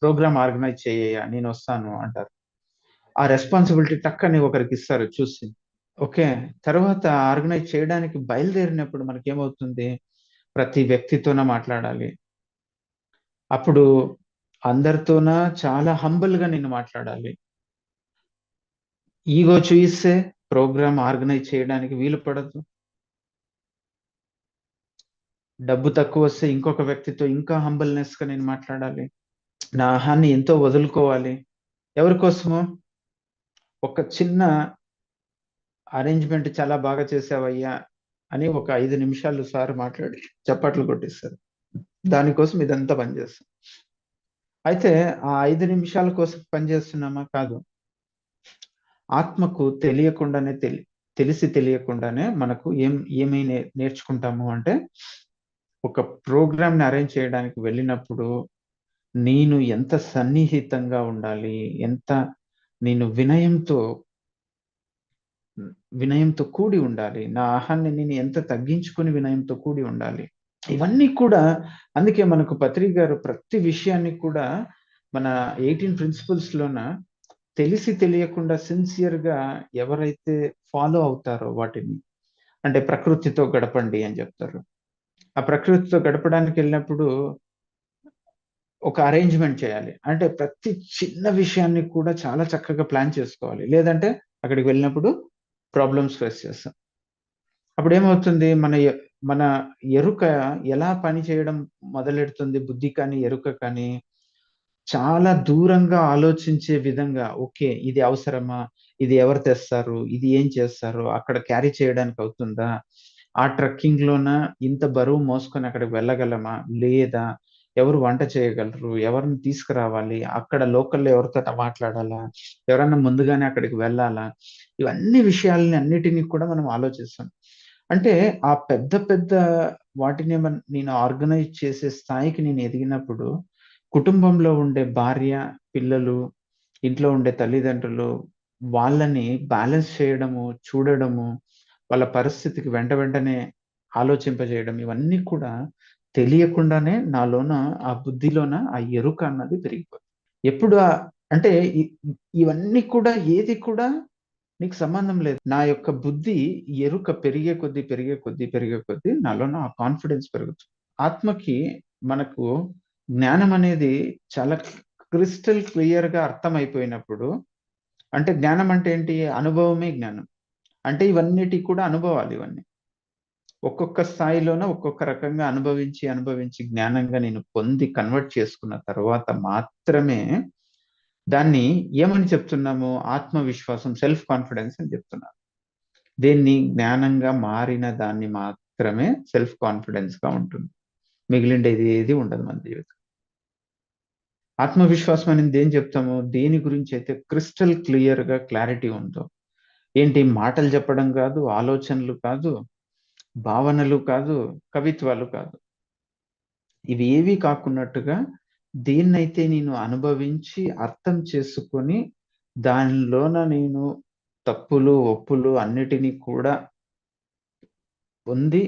ప్రోగ్రామ్ ఆర్గనైజ్ చెయ్యయ్యా నేనొస్తాను అంటారు. ఆ రెస్పాన్సిబిలిటీ టక్కని ఒకరికిస్తారు చూసి. ఓకే. తర్వాత ఆర్గనైజ్ చేయడానికి బయలుదేరినప్పుడు మనకేమవుతుంది, ప్రతి వ్యక్తితోన మాట్లాడాలి. అప్పుడు అందరితోన చాలా హంబుల్‌గా నేను మాట్లాడాలి. ఈగో చూయిస్తే ప్రోగ్రామ్ ఆర్గనైజ్ చేయడానికి వీలు పడదు. డబ్బు తక్కువొస్తే ఇంకొక వ్యక్తితో ఇంకా హంబుల్‌నెస్‌గా నేను మాట్లాడాలి. నా అహాన్ని ఎంతో వదులుకోవాలి. ఎవరి కోసము? ఒక చిన్న అరేంజ్‌మెంట్ చాలా బాగా చేశావయ్యా! అని ఒక 5 నిమిషాలు సార్ మాట్లాడి చప్పట్లు కొట్టిస్తారు. దానికోసం ఇదంతా పని చేస్తాం. అయితే ఆ 5 నిమిషాల కోసం పని చేస్తున్నామా? కాదు. ఆత్మకు తెలియకుండానే తెలిసి తెలియకుండానే మనకు ఏమి నేర్చుకుంటాము అంటే, ఒక ప్రోగ్రామ్‌ని అరేంజ్ చేయడానికి వెళ్ళినప్పుడు నేను ఎంత సన్నిహితంగా ఉండాలి, ఎంత నేను వినయంతో కూడి ఉండాలి. నా అహాన్ని నేను ఎంత తగ్గించుకొని వినయంతో కూడి ఉండాలి. ఇవన్నీ కూడా అందుకే మనకు పత్రి గారు ప్రతి విషయాన్ని కూడా మన 18 ప్రిన్సిపల్స్‌లోన తెలిసి తెలియకుండా సిన్సియర్‌గా ఎవరైతే ఫాలో అవుతారో వాటిని, అంటే ప్రకృతితో గడపండి అని జెప్తారు. ఆ ప్రకృతితో గడపడానికెళ్ళినప్పుడు ఒక అరేంజ్‌మెంట్ చేయాలి. అంటే ప్రతి చిన్న విషయాన్ని కూడా చాలా చక్కగా ప్లాన్ చేసుకోవాలి. లేదంటే అక్కడికి వెళ్ళినప్పుడు ప్రాబ్లమ్స్ ఫేస్ చేస్తాం. అప్పుడేమవుతుంది మన ఎరుక ఎలా పని చేయడం మొదలెడుతుంది బుద్ధి కానీ, ఎరుక కానీ చాలా దూరంగా ఆలోచించే విధంగా ఓకే. ఇది అవసరమా? ఇది ఎవరు తెస్తారు? ఇది ఏం చేస్తారు? అక్కడ క్యారీ చేయడానికి అవుతుందా? ఆ ట్రక్కింగ్‌లోన ఇంత బరువు మోసుకొని అక్కడికి వెళ్ళగలమా? లేదా? ఎవరు వంట చేయగలరు? ఎవరిని తీసుకురావాలి? అక్కడ లోకల్‌లో ఎవరితోట మాట్లాడాలా? ఎవరన్నా ముందుగానే అక్కడికి వెళ్ళాలా? ఇవన్నీ విషయాల్ని అన్నిటిని కూడా మనం ఆలోచిస్తాం. అంటే ఆ పెద్ద పెద్ద వాటిని నేను ఆర్గనైజ్ చేసే స్థాయికి నేను ఎదిగినప్పుడు కుటుంబంలో ఉండే భార్య, పిల్లలు, ఇంట్లో ఉండే తల్లిదండ్రులు వాళ్ళని బ్యాలెన్స్ చేయడము, చూడడము, వాళ్ళ పరిస్థితికి వెంటనే ఆలోచింపజేయడం ఇవన్నీ కూడా తెలియకుండానే నాలోన ఆ బుద్ధిలోన ఆ ఎరుక అన్నది పెరిగిపోతుంది. ఎప్పుడు అంటే ఇ ఇవన్నీ కూడా ఏది కూడా నీకు సంబంధం లేదు. నా యొక్క బుద్ధి ఎరుక పెరిగే కొద్దీ నాలోన ఆ కాన్ఫిడెన్స్ పెరుగుతుంది. ఆత్మకి మనకు జ్ఞానం అనేది చాలా క్రిస్టల్ క్లియర్‌గా అర్థమైపోయినప్పుడు అంటే జ్ఞానం అంటే ఏంటి? అనుభవమే జ్ఞానం. అంటే ఇవన్నిటికి కూడా అనుభవాలు ఇవన్నీ. ఒక్కొక్క స్థాయిలోన ఒక్కొక్క రకంగా అనుభవించి జ్ఞానంగా నేను పొంది కన్వర్ట్ చేసుకున్న తర్వాత మాత్రమే దాన్ని ఏమని చెప్తున్నాము? ఆత్మవిశ్వాసం, సెల్ఫ్ కాన్ఫిడెన్స్ అని చెప్తున్నాను. దీన్ని జ్ఞానంగా మారిన దాన్ని మాత్రమే సెల్ఫ్ కాన్ఫిడెన్స్‌గా ఉంటుంది. మిగిలిండేది ఏది ఉండదు మన జీవితంలో. ఆత్మవిశ్వాసం అనేది దేని చెప్తాము? దేని గురించైతే క్రిస్టల్ క్లియర్‌గా క్లారిటీ ఉందో. ఏంటి మాటలు చెప్పడం కాదు, ఆలోచనలు కాదు, భావనలు కాదు, కవిత్వాలు కాదు. ఇవి ఏవి కాకున్నట్టుగా దేన్నైతే నేను అనుభవించి, అర్థం చేసుకొని, దానిలోన నేను తప్పులు, ఒప్పులు అన్నిటిని కూడా పొంది,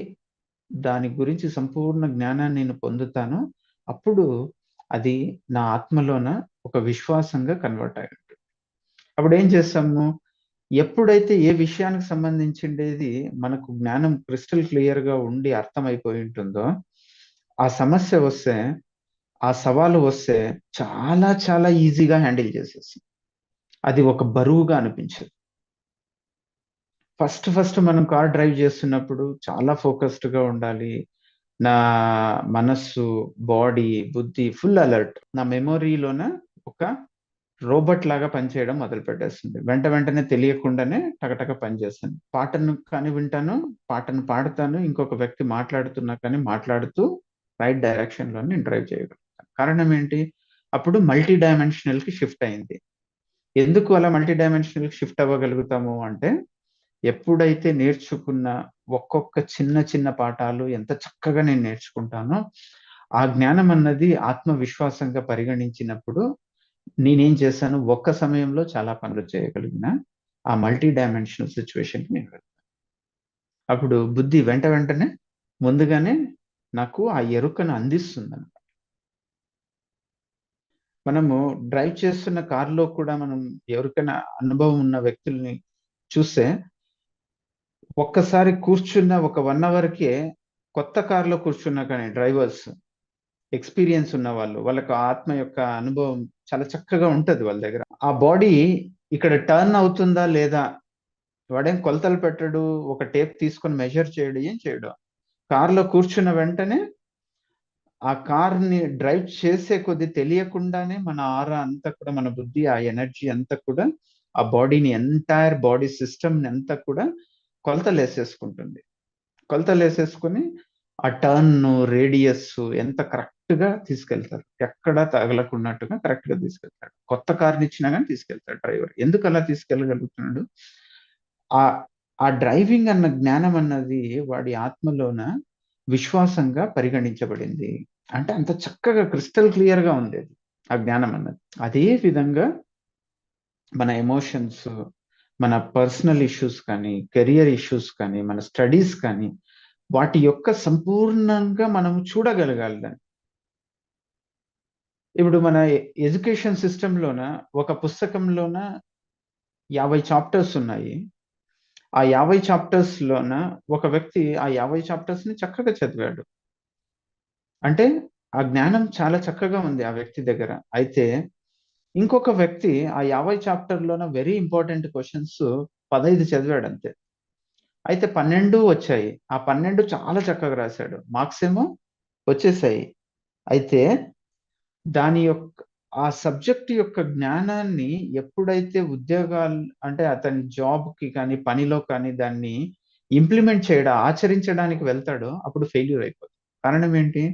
దాని గురించి సంపూర్ణ జ్ఞానాన్ని నేను పొందుతానో, అప్పుడు అది నా ఆత్మలోన ఒక విశ్వాసంగా కన్వర్ట్ అయ్యి ఉంటుంది. అప్పుడేం చేస్తాము? ఎప్పుడైతే ఏ విషయానికి సంబంధించిండేది మనకు జ్ఞానం క్రిస్టల్ క్లియర్‌గా ఉండి అర్థమైపోయి ఉంటుందో, ఆ సమస్య వస్తే, ఆ సవాలు వస్తే చాలా చాలా ఈజీగా హ్యాండిల్ చేసేస్తాం. అది ఒక బరువుగా అనిపించదు. ఫస్ట్ మనం కార్ డ్రైవ్ చేస్తున్నప్పుడు చాలా ఫోకస్డ్‌గా ఉండాలి. నా మనస్సు, బాడీ, బుద్ధి ఫుల్ అలర్ట్. నా మెమొరీలోన ఒక రోబోట్ లాగా పనిచేయడం మొదలుపెట్టేస్తుంది. వెంటనే తెలియకుండానే టకటక పనిచేస్తాను. పాటను కానీ వింటాను, పాటను పాడతాను, ఇంకొక వ్యక్తి మాట్లాడుతున్నా కానీ మాట్లాడుతూ రైట్ డైరెక్షన్‌లో నేను డ్రైవ్ చేయగలుగుతాను. కారణం ఏంటి? అప్పుడు మల్టీ డైమెన్షనల్‌కి షిఫ్ట్ అయింది. ఎందుకు అలా మల్టీ డైమెన్షనల్‌కి షిఫ్ట్ అవ్వగలుగుతాము అంటే, ఎప్పుడైతే నేర్చుకున్న ఒక్కొక్క చిన్న పాఠాలు ఎంత చక్కగా నేను నేర్చుకుంటానో, ఆ జ్ఞానం అన్నది ఆత్మవిశ్వాసంగా పరిగణించినప్పుడు నేనేం చేశాను, ఒక్క సమయంలో చాలా పనులు చేయగలిగిన ఆ మల్టీ డైమెన్షనల్ సిట్యుయేషన్‌కి నేను వెళ్ళాను. అప్పుడు బుద్ధి వెంటనే ముందుగానే నాకు ఆ ఎరుకను అందిస్తుందన్నమాట. మనము డ్రైవ్ చేస్తున్న కార్‌లో కూడా మనం ఎవరికైనా అనుభవం ఉన్న వ్యక్తుల్ని చూస్తే, ఒక్కసారి కూర్చున్న ఒక 1 అవర్‌కే కొత్త కార్‌లో కూర్చున్నా కానీ డ్రైవర్స్ ఎక్స్‌పీరియన్స్ ఉన్నవాళ్ళు, వాళ్ళకి ఆత్మ యొక్క అనుభవం చాలా చక్కగా ఉంటది వాళ్ళ దగ్గర. ఆ బాడీ ఇక్కడ టర్న్ అవుతుందా లేదా? వాడేం కొలతలు పెట్టడు. ఒక టేప్ తీసుకొని మెజర్ చేయడు. ఏం చేయడు. కార్‌లో కూర్చున్న వెంటనే ఆ కార్‌ని డ్రైవ్ చేసే కొద్దీ తెలియకుండానే మన ఆరా అంతా కూడా మన బుద్ధి, ఆ ఎనర్జీ అంతా కూడా ఆ బాడీని ఎంటైర్ బాడీ సిస్టమ్‌ని అంతా కూడా కొలతలేసేసుకుంటుంది. కొలతలేసేసుకొని ఆ టర్ను, రేడియస్సు ఎంత కరెక్ట్‌గా తీసుకెళ్తారు. ఎక్కడ తగలకున్నట్టుగా కరెక్ట్‌గా తీసుకెళ్తాడు. కొత్త కార్‌నిచ్చినా గాని తీసుకెళ్తాడు డ్రైవర్. ఎందుకలా తీసుకెళ్ళగలుగుతున్నాడు? ఆహ్, ఆ డ్రైవింగ్ అన్న జ్ఞానం అన్నది వాడి ఆత్మలోన విశ్వాసంగా పరిగణించబడింది. అంటే అంత చక్కగా క్రిస్టల్ క్లియర్‌గా ఉంది అది. ఆ జ్ఞానం అన్నది. అదే విధంగా మన ఎమోషన్స్, మన పర్సనల్ ఇష్యూస్ కానీ, కెరియర్ ఇష్యూస్ కానీ, మన స్టడీస్ కానీ, వాటి యొక్క సంపూర్ణంగా మనం చూడగలగాలి దాన్ని. ఇప్పుడు మన ఎడ్యుకేషన్ సిస్టమ్‌లోన ఒక పుస్తకంలోన 50 చాప్టర్స్ ఉన్నాయి. ఆ 50 చాప్టర్స్‌లోన ఒక వ్యక్తి ఆ 50 చాప్టర్స్‌ని చక్కగా చదివాడు. అంటే ఆ జ్ఞానం చాలా చక్కగా ఉంది ఆ వ్యక్తి దగ్గర. అయితే ఇంకొక వ్యక్తి ఆ 50 చాప్టర్‌లోన వెరీ ఇంపార్టెంట్ క్వెషన్స్ 15 చదివాడంతే. అయితే 12 వచ్చాయి. ఆ 12 చాలా చక్కగా రాసాడు. మార్క్స్ ఏమో వచ్చేసాయి. అయితే దాని యొక్క ఆ సబ్జెక్ట్ యొక్క జ్ఞానాన్ని ఎప్పుడైతే అంటే అతని జాబ్‌కి కానీ, పనిలో కానీ దాన్ని ఇంప్లిమెంట్ ఆచరించడానికి వెళ్తాడో అప్పుడు ఫెయిల్యూర్ అయిపోతాడు. కారణం ఏంటి?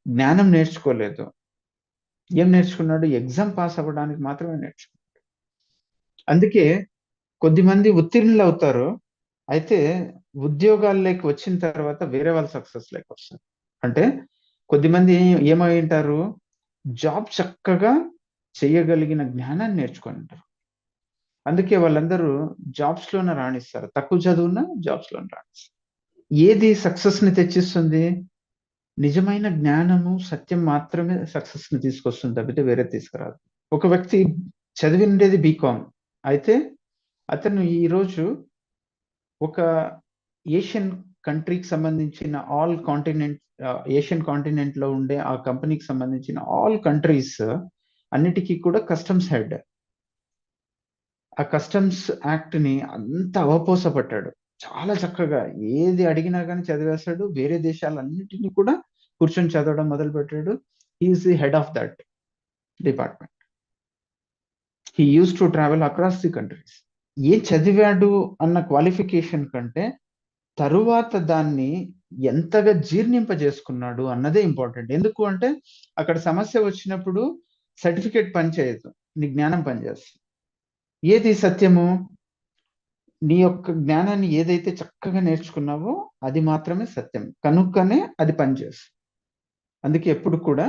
జ్ఞానం నేర్చుకోలేదు. ఏం నేర్చుకున్నాడు? ఎగ్జామ్ పాస్ అవ్వడానికి మాత్రమే నేర్చుకున్నాడు. అందుకే కొద్దిమంది ఉత్తీర్ణులవుతారు. అయితే ఉద్యోగాల్లోకి వచ్చిన తర్వాత వేరే వాళ్ళు సక్సెస్‌లోకొస్తారు. అంటే కొద్దిమంది ఏమైంటారు? జాబ్ చక్కగా చేయగలిగిన జ్ఞానాన్ని నేర్చుకొనుంటారు. అందుకే వాళ్ళందరూ జాబ్స్‌లోనే రాణిస్తారు. తక్కువ చదువున్నా జాబ్స్‌లోనే రాణిస్తారు. ఏది సక్సెస్‌ని తెచ్చిస్తుంది? నిజమైన జ్ఞానము, సత్యం మాత్రమే సక్సెస్‌ని తీసుకొస్తుంది తప్పితే వేరేది తీసుకురాదు. ఒక వ్యక్తి చదివిండేది బీకామ్. అయితే అతను ఈరోజు ఒక ఏషియన్ కంట్రీకి సంబంధించిన ఏషియన్ కాంటినెంట్‌లో ఉండే ఆ కంపెనీకి సంబంధించిన ఆల్ కంట్రీస్ అన్నిటికి కూడా కస్టమ్స్ హెడ్. ఆ కస్టమ్స్ యాక్ట్‌ని అంత అవపోసపట్టాడు. చాలా చక్కగా ఏది అడిగినా గాని చదివేస్తాడు. వేరే దేశాలన్నిటిని కూడా కూర్చొని చదవడం మొదలుపెట్టాడు. He is the head of that department. He used to travel across the countries. ఏం చదివాడు అన్న క్వాలిఫికేషన్ కంటే తరువాత దాన్ని ఎంతగా జీర్ణింపజేసుకున్నాడు అన్నదే ఇంపార్టెంట్. ఎందుకు అంటే అక్కడ సమస్య వచ్చినప్పుడు సర్టిఫికేట్ పనిచేయదు. నీ జ్ఞానం పనిచేస్తుంది. ఏది సత్యము? నీ యొక్క జ్ఞానాన్ని ఏదైతే చక్కగా నేర్చుకున్నావో అది మాత్రమే సత్యం. కనుకనే అది పనిచేస్తుంది. అందుకే ఎప్పుడు కూడా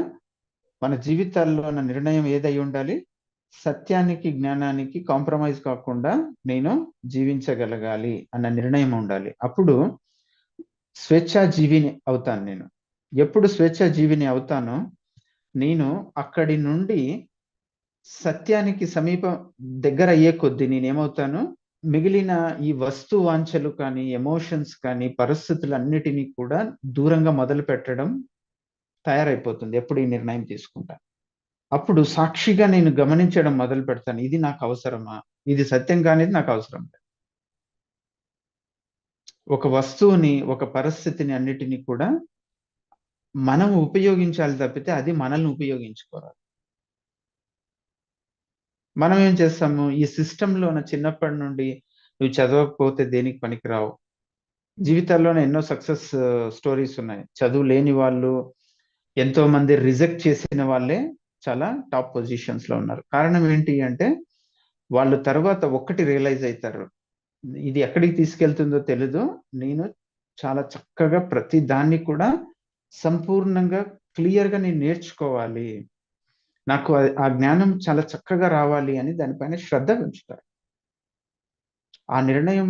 మన జీవితాల్లో ఉన్న నిర్ణయం ఏదై ఉండాలి? సత్యానికి, జ్ఞానానికి కాంప్రమైజ్ కాకుండా నేను జీవించగలగాలి అన్న నిర్ణయం ఉండాలి. అప్పుడు స్వేచ్ఛాజీవిని అవుతాను నేను. ఎప్పుడు స్వేచ్ఛాజీవిని అవుతానో, నేను అక్కడి నుండి సత్యానికి దగ్గరయ్యే కొద్దీ నేనేమవుతాను? మిగిలిన ఈ వస్తు వాంఛలు కానీ, ఎమోషన్స్ కానీ, పరిస్థితులన్నిటిని కూడా దూరంగా మొదలుపెట్టడం తయారైపోతుంది. ఎప్పుడు ఈ నిర్ణయం తీసుకుంటా. అప్పుడు సాక్షిగా నేను గమనించడం మొదలుపెడతాను. ఇది నాకు అవసరమా? ఇది సత్యం కానిది నాకు అవసరం లేదు. ఒక వస్తువుని, ఒక పరిస్థితిని అన్నిటిని కూడా మనం ఉపయోగించాలి తప్పితే అది మనల్ని ఉపయోగించుకోరాదు. మనం ఏం చేస్తాము? ఈ సిస్టమ్‌లోన చిన్నప్పటి నుండి నువ్వు చదవకపోతే దేనికి పనికిరావు. జీవితాల్లోనే ఎన్నో సక్సెస్ స్టోరీస్ ఉన్నాయి. చదువు లేని వాళ్ళు, ఎంతోమంది రిజెక్ట్ చేసిన వాళ్ళే చాలా టాప్ పొజిషన్స్‌లో ఉన్నారు. కారణం ఏంటి అంటే, వాళ్ళు తర్వాత ఒక్కటి రియలైజ్ అయితారు. ఇది ఎక్కడికి తీసుకెళ్తుందో తెలీదు. నేను చాలా చక్కగా ప్రతి దాన్ని కూడా సంపూర్ణంగా, క్లియర్‌గా నేను నేర్చుకోవాలి. నాకు ఆ జ్ఞానం చాలా చక్కగా రావాలి అని దానిపైన శ్రద్ధ ఉంచుతారు. ఆ నిర్ణయం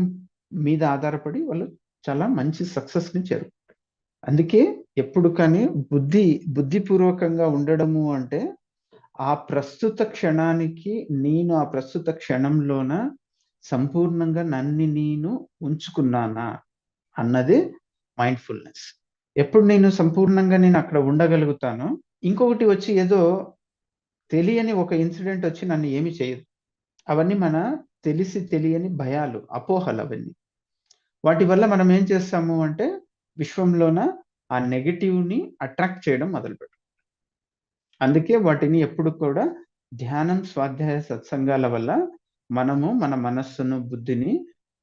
మీద ఆధారపడి వాళ్ళు చాలా మంచి సక్సెస్‌ని చేరుకుంటారు. అందుకే ఎప్పుడు కానీ బుద్ధిపూర్వకంగా ఉండడము అంటే, ఆ ప్రస్తుత క్షణానికి నేను ఆ ప్రస్తుత క్షణంలోన సంపూర్ణంగా నన్ను నేను ఉంచుకున్నానా అన్నదే మైండ్‌ఫుల్‌నెస్. ఎప్పుడు నేను సంపూర్ణంగా నేను అక్కడ ఉండగలుగుతానో, ఇంకొకటి వచ్చి ఏదో తెలియని ఒక ఇన్సిడెంట్ వచ్చి నన్ను ఏమి చేయదు. అవన్నీ మన తెలిసి తెలియని భయాలు, అపోహలవన్నీ. వాటి వల్ల మనం ఏం చేస్తాము అంటే, విశ్వంలోన ఆ నెగెటివ్‌ని అట్రాక్ట్ చేయడం మొదలుపెడతాం. అందుకే వాటిని ఎప్పుడు కూడా ధ్యానం, స్వాధ్యాయ, సత్సంగాల వల్ల మనము మన మనస్సును, బుద్ధిని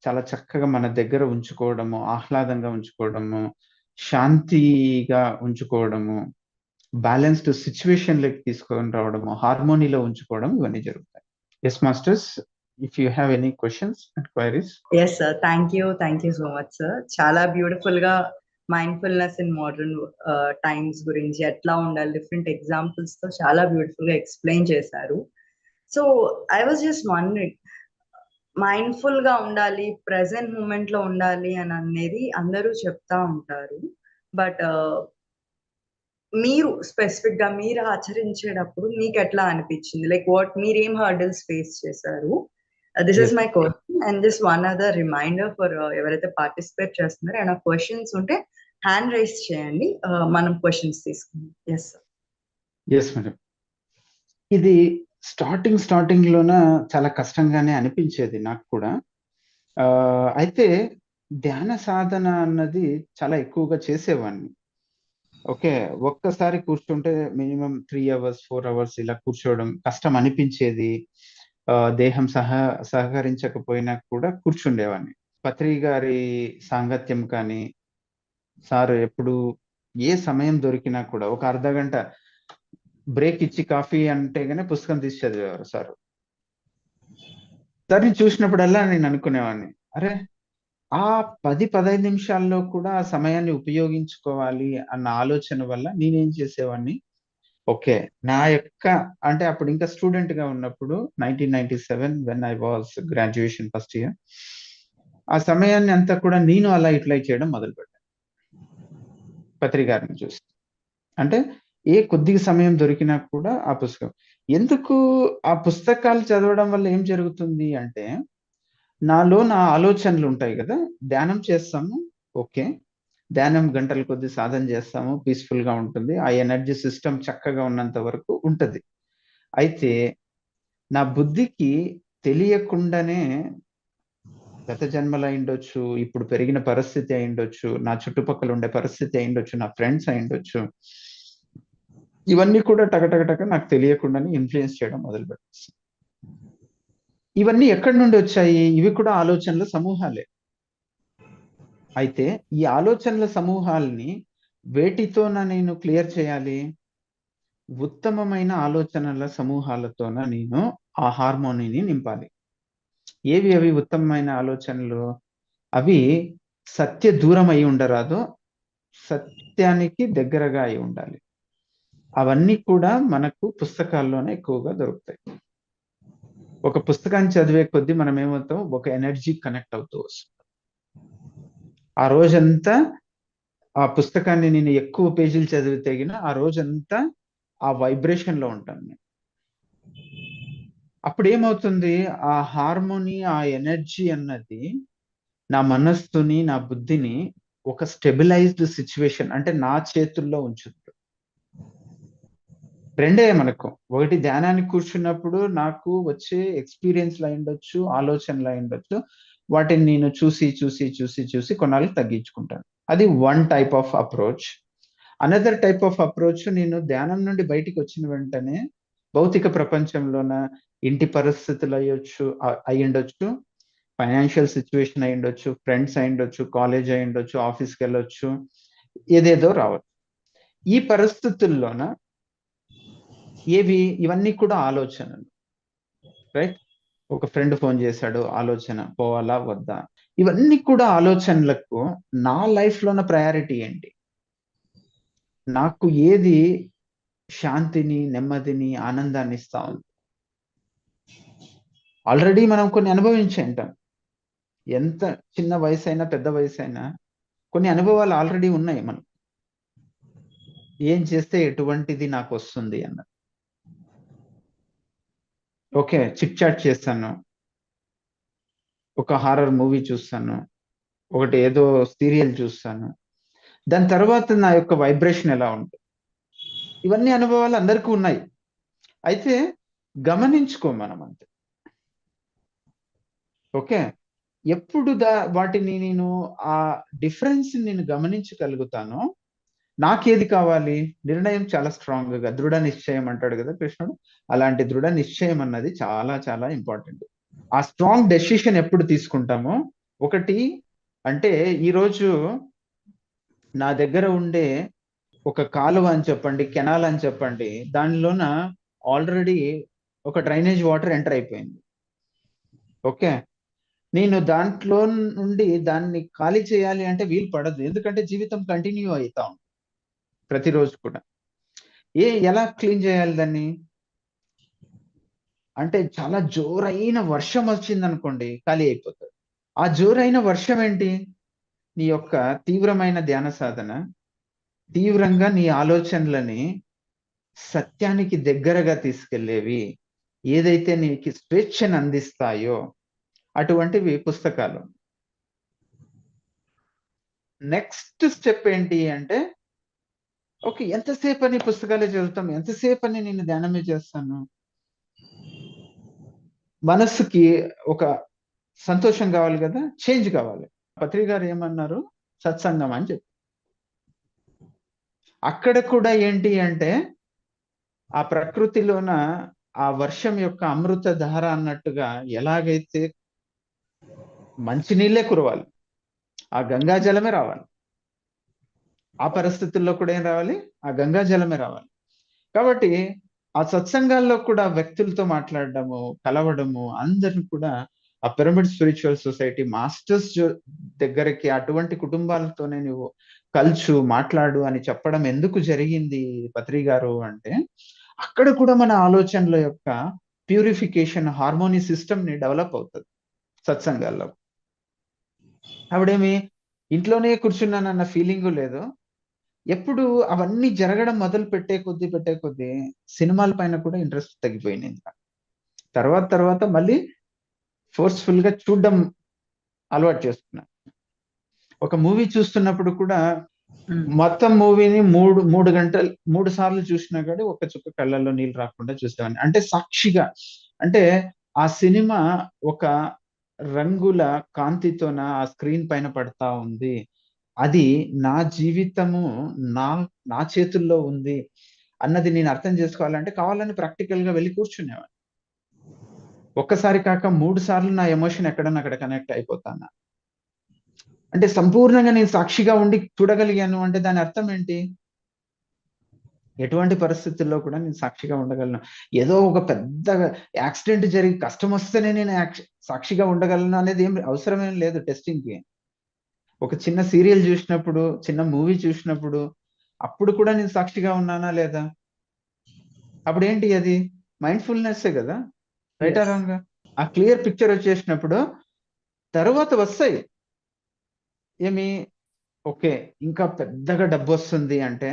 చాలా చక్కగా మన దగ్గర ఉంచుకోవడము, ఆహ్లాదంగా ఉంచుకోవడము, శాంతిగా ఉంచుకోవడము, బ్యాలెన్స్‌డ్ సిట్యుయేషన్‌లోకి తీసుకొని రావడము, హార్మోనీలో ఉంచుకోవడం ఇవన్నీ జరుగుతాయి. Yes masters, if you have any questions and queries. Yes sir. Thank you so much sir. చాలా బ్యూటిఫుల్‌గా మైండ్‌ఫుల్‌నెస్ ఇన్ మోడర్న్ టైమ్స్ గురించి ఎట్లా ఉండాలి, డిఫరెంట్ ఎగ్జాంపుల్స్‌తో చాలా బ్యూటిఫుల్‌గా ఎక్స్‌ప్లెయిన్ చేశారు. So, I was just wondering, మైండ్‌ఫుల్‌గా ఉండాలి, ప్రెజెంట్ మూమెంట్‌లో ఉండాలి అనేది అందరూ చెప్తా ఉంటారు. బట్ మీరు స్పెసిఫిక్‌గా మీరు ఆచరించేటప్పుడు మీకెట్లా అనిపిచ్చింది? లైక్ మీరేం హర్డిల్స్ ఫేస్ చేశారు? This is yes. My question and just one other reminder for ఎవరైతే పార్టిసిపేట్ చేస్తున్నారో ఏమైనా క్వెషన్స్ ఉంటే హ్యాండ్ రైజ్ చేయండి. మనం క్వెషన్స్ తీసుకుందాం. Yes sir. Yes madam. ఇది స్టార్టింగ్‌లోన చాలా కష్టంగానే అనిపించేది నాకు కూడా. అయితే ధ్యాన సాధన అన్నది చాలా ఎక్కువగా చేసేవాడిని. ఓకే. ఒక్కసారి కూర్చుంటే మినిమమ్ 3 అవర్స్, 4 అవర్స్ ఇలా కూర్చోవడం కష్టం అనిపించేది. దేహం సహకరించకపోయినా కూడా కూర్చుండేవాడిని. పత్రి గారి సాంగత్యం కానీ, సార్ ఎప్పుడు ఏ సమయం దొరికినా కూడా ఒక అర్ధగంట బ్రేక్ ఇచ్చి కాఫీ అంటే గాని పుస్తకం తీసి చదివేవారు సారు. సార్‌ని చూసినప్పుడల్లా నేను అనుకునేవాడిని. అరె! ఆ 10, 15 నిమిషాల్లో కూడా ఆ సమయాన్ని ఉపయోగించుకోవాలి అన్న ఆలోచన వల్ల నేనేం చేసేవాడిని, ఓకే. నా యొక్క అంటే అప్పుడు ఇంకా స్టూడెంట్‌గా ఉన్నప్పుడు 1997 when I was graduation first year. ఆ సమయాన్ని అంతా కూడా నేను అలా యుటిలైజ్ చేయడం మొదలుపెట్టాను. పత్రి గారిని చూసి. అంటే కొద్దిగా సమయం దొరికినా కూడా ఆ పుస్తకం. ఎందుకు ఆ పుస్తకాలు చదవడం వల్ల ఏం జరుగుతుంది అంటే, నాలో నా ఆలోచనలుంటాయి గదా! ధ్యానం చేస్తాము. ఓకే. ధ్యానం గంటల కొద్దీ సాధన చేస్తాము. పీస్‌ఫుల్‌గా ఉంటుంది. ఆ ఎనర్జీ సిస్టమ్ చక్కగా ఉన్నంత వరకు ఉంటది. అయితే నా బుద్ధికి తెలియకుండానే గత జన్మలు అయిండొచ్చు, ఇప్పుడు పెరిగిన పరిస్థితి అయిండొచ్చు, నా చుట్టుపక్కల ఉండే పరిస్థితి అయిండొచ్చు, నా ఫ్రెండ్స్ అయిండొచ్చు. ఇవన్నీ కూడా టక నాకు తెలియకుండానే ఇన్‌ఫ్లూయెన్స్ చేయడం మొదలుపెట్టేసాయి. ఇవన్నీ ఎక్కడి నుండి వచ్చాయి? ఇవి కూడా ఆలోచనల సమూహాలే. అయితే ఈ ఆలోచనల సమూహాల్ని వేటితోన నేను క్లియర్ చేయాలి? ఉత్తమమైన ఆలోచనల సమూహాలతోన నేను ఆ హార్మోనీని నింపాలి. ఏవి అవి ఉత్తమమైన ఆలోచనలు? అవి సత్య దూరం అయి ఉండరాదు. సత్యానికి దగ్గరగా అయి ఉండాలి. అవన్నీ కూడా మనకు పుస్తకాల్లోనే ఎక్కువగా దొరుకుతాయి. ఒక పుస్తకాన్ని చదివే కొద్దీ మనం ఏమవుతాం? ఒక ఎనర్జీ కనెక్ట్ అవుతూ వస్తాం. ఆ రోజంతా ఆ పుస్తకాన్ని నేను ఎక్కువ పేజీలు చదివితే గిన ఆ రోజంతా ఆ వైబ్రేషన్‌లో ఉంటాను నేను. అప్పుడు ఏమవుతుంది, ఆ హార్మోని, ఆ ఎనర్జీ అన్నది నా మనస్సుని, నా బుద్ధిని ఒక స్టెబిలైజ్డ్ సిచ్యువేషన్ అంటే నా చేతుల్లో ఉంచుతుంది. రెండే మనకు. ఒకటి ధ్యానానికి కూర్చున్నప్పుడు నాకు వచ్చే ఎక్స్‌పీరియన్స్‌లు అయ్యుండొచ్చు, ఆలోచనలు అయ్యుండొచ్చు. వాటిని నేను చూసి కొన్నాళ్ళకి తగ్గించుకుంటాను. అది one type of approach. Another type of approach, నేను ధ్యానం నుండి బయటికొచ్చిన వెంటనే భౌతిక ప్రపంచంలోన ఇంటి పరిస్థితులు అయ్యుండొచ్చు, ఫైనాన్షియల్ సిట్యుయేషన్ అయ్యుండొచ్చు, ఫ్రెండ్స్ అయ్యుండొచ్చు, కాలేజ్ అయ్యుండొచ్చు, ఆఫీస్‌కెళ్ళొచ్చు. ఏదేదో రావచ్చు. ఈ పరిస్థితుల్లోన ఇవన్నీ కూడా ఆలోచనలు. రైట్? ఒక ఫ్రెండ్ ఫోన్ చేశాడు, ఆలోచన. పోవాలా? వద్దా? ఇవన్నీ కూడా ఆలోచనలకు నా లైఫ్‌లోన ప్రయారిటీ ఏంటి? నాకు ఏది శాంతిని, నెమ్మదిని, ఆనందాన్ని ఇస్తా ఉంది? ఆల్రెడీ మనం కొన్ని అనుభవించి ఉంటాం. ఎంత చిన్న వయసైనా, పెద్ద వయసైనా కొన్ని అనుభవాలు ఆల్రెడీ ఉన్నాయి మనకు. ఏం చేస్తే ఎటువంటిది నాకొస్తుంది అన్నది. ఓకే. చిట్ చాట్ చేస్తాను. ఒక హారర్ మూవీ చూస్తాను. ఒకటి ఏదో సీరియల్ చూస్తాను. దాని తర్వాత నా యొక్క వైబ్రేషన్ ఎలా ఉంటుంది? ఇవన్నీ అనుభవాలు అందరికీ ఉన్నాయి. అయితే గమనించుకోం మనం అంతే. ఓకే. ఎప్పుడు వాటిని నేను ఆ డిఫరెన్స్‌ని నేను గమనించగలుగుతానో, నాకేది కావాలి? నిర్ణయం చాలా స్ట్రాంగ్‌గా దృఢ నిశ్చయం అంటాడు గదా కృష్ణుడు. అలాంటి దృఢ నిశ్చయం అన్నది చాలా చాలా ఇంపార్టెంట్. ఆ స్ట్రాంగ్ డెసిషన్ ఎప్పుడు తీసుకుంటామో, ఒకటి అంటే ఈరోజు నా దగ్గర ఉండే ఒక కాలువ అని చెప్పండి, కెనాల్ అని చెప్పండి. దానిలోన ఆల్రెడీ ఒక డ్రైనేజ్ వాటర్ ఎంటర్ అయిపోయింది. ఓకే. నేను దాంట్లో నుండి దాన్ని ఖాళీ చేయాలి అంటే వీలు పడదు. ఎందుకంటే జీవితం కంటిన్యూ అయితా ఉంది. ప్రతిరోజు కూడా. ఎలా క్లీన్ చేయాలి దాన్ని? అంటే చాలా జోరైన వర్షం వచ్చిందనుకోండి, ఖాళీ అయిపోతది. ఆ జోరైన వర్షం ఏంటి? నీ యొక్క తీవ్రమైన ధ్యాన సాధన, తీవ్రంగా నీ ఆలోచనలని సత్యానికి దగ్గరగా తీసుకెళ్ళేవి. ఏదైతే నీకు స్వేచ్ఛను అందిస్తాయో అటువంటివి పుస్తకాలు. నెక్స్ట్ స్టెప్ ఏంటి అంటే, ఓకే. ఎంతసేపని పుస్తకాలే చదువుతాం? ఎంతసేపని నేను ధ్యానమే చేస్తాను? మనస్సుకి ఒక సంతోషం కావాలి గదా! చేంజ్ కావాలి. పత్రి గారు ఏమన్నారు? సత్సంగం అని చెప్పి. అక్కడ కూడా ఏంటి అంటే, ఆ ప్రకృతిలోన ఆ వర్షం యొక్క అమృత ధార అన్నట్టుగా ఎలాగైతే మంచి నీళ్ళే కురవాలి. ఆ గంగా జలమే రావాలి. ఆ పరిస్థితుల్లో కూడా ఏం రావాలి? ఆ గంగా జలమే రావాలి. కాబట్టి ఆ సత్సంగాల్లో కూడా వ్యక్తులతో మాట్లాడడము, కలవడము అందరిని కూడా ఆ పిరమిడ్ స్పిరిచువల్ సొసైటీ మాస్టర్స్ దగ్గరికి అటువంటి కుటుంబాలతోనే నువ్వు మాట్లాడు అని చెప్పడం ఎందుకు జరిగింది పత్రి గారు అంటే, అక్కడ కూడా మన ఆలోచనల యొక్క ప్యూరిఫికేషన్ హార్మోని సిస్టమ్‌ని డెవలప్ అవుతది సత్సంగాల్లో. ఆవిడేమి ఇంట్లోనే కూర్చున్నానన్న ఫీలింగు లేదు. ఎప్పుడు అవన్నీ జరగడం మొదలు పెట్టే కొద్దీ సినిమాల పైన కూడా ఇంట్రెస్ట్ తగ్గిపోయిందింక. తర్వాత మళ్ళీ ఫోర్స్‌ఫుల్‌గా చూడ్డం అలవాటు చేసుకున్నా. ఒక మూవీ చూస్తున్నప్పుడు కూడా హ్మ్. మొత్తం మూవీని 3 గంటలు 3 సార్లు చూసినా గాని ఒక్క చుక్క కళ్ళల్లో నీళ్ళు రాకుండా చూసేవాడిని. అంటే సాక్షిగా అంటే ఆ సినిమా ఒక రంగుల కాంతితోన ఆ స్క్రీన్ పైన పడతా ఉంది. అది నా జీవితము నా నా చేతుల్లో ఉంది అన్నది నేను అర్థం చేసుకోవాలంటే కావాలని ప్రాక్టికల్‌గా వెళ్లి కూర్చునేవాడిని. ఒక్కసారి కాక 3 సార్లు నా ఎమోషన్ ఎక్కడన్నా అక్కడ కనెక్ట్ అయిపోతాను. అంటే సంపూర్ణంగా నేను సాక్షిగా ఉండి చూడగలిగాను అంటే దాని అర్థం ఏంటి? ఎటువంటి పరిస్థితుల్లో కూడా నేను సాక్షిగా ఉండగలను. ఏదో ఒక పెద్ద యాక్సిడెంట్ జరిగి కష్టమొస్తేనే నేను సాక్షిగా ఉండగలను అనేది అవసరమేం లేదు టెస్టింగ్‌కి. ఒక చిన్న సీరియల్ జూసినప్పుడు, చిన్న మూవీ చూసినప్పుడు, అప్పుడు కూడా నేను సాక్షిగా ఉన్నానా లేదా? అప్పుడేంటి అది? మైండ్‌ఫుల్‌నెస్సే గదా! రైటా? యెస్. రాంగా? ఆ క్లియర్ పిక్చర్ వచ్చేసినప్పుడు తరువాత వస్తాయి. ఏమి? ఓకే. ఇంకా పెద్దగా డబ్బొస్తుంది అంటే,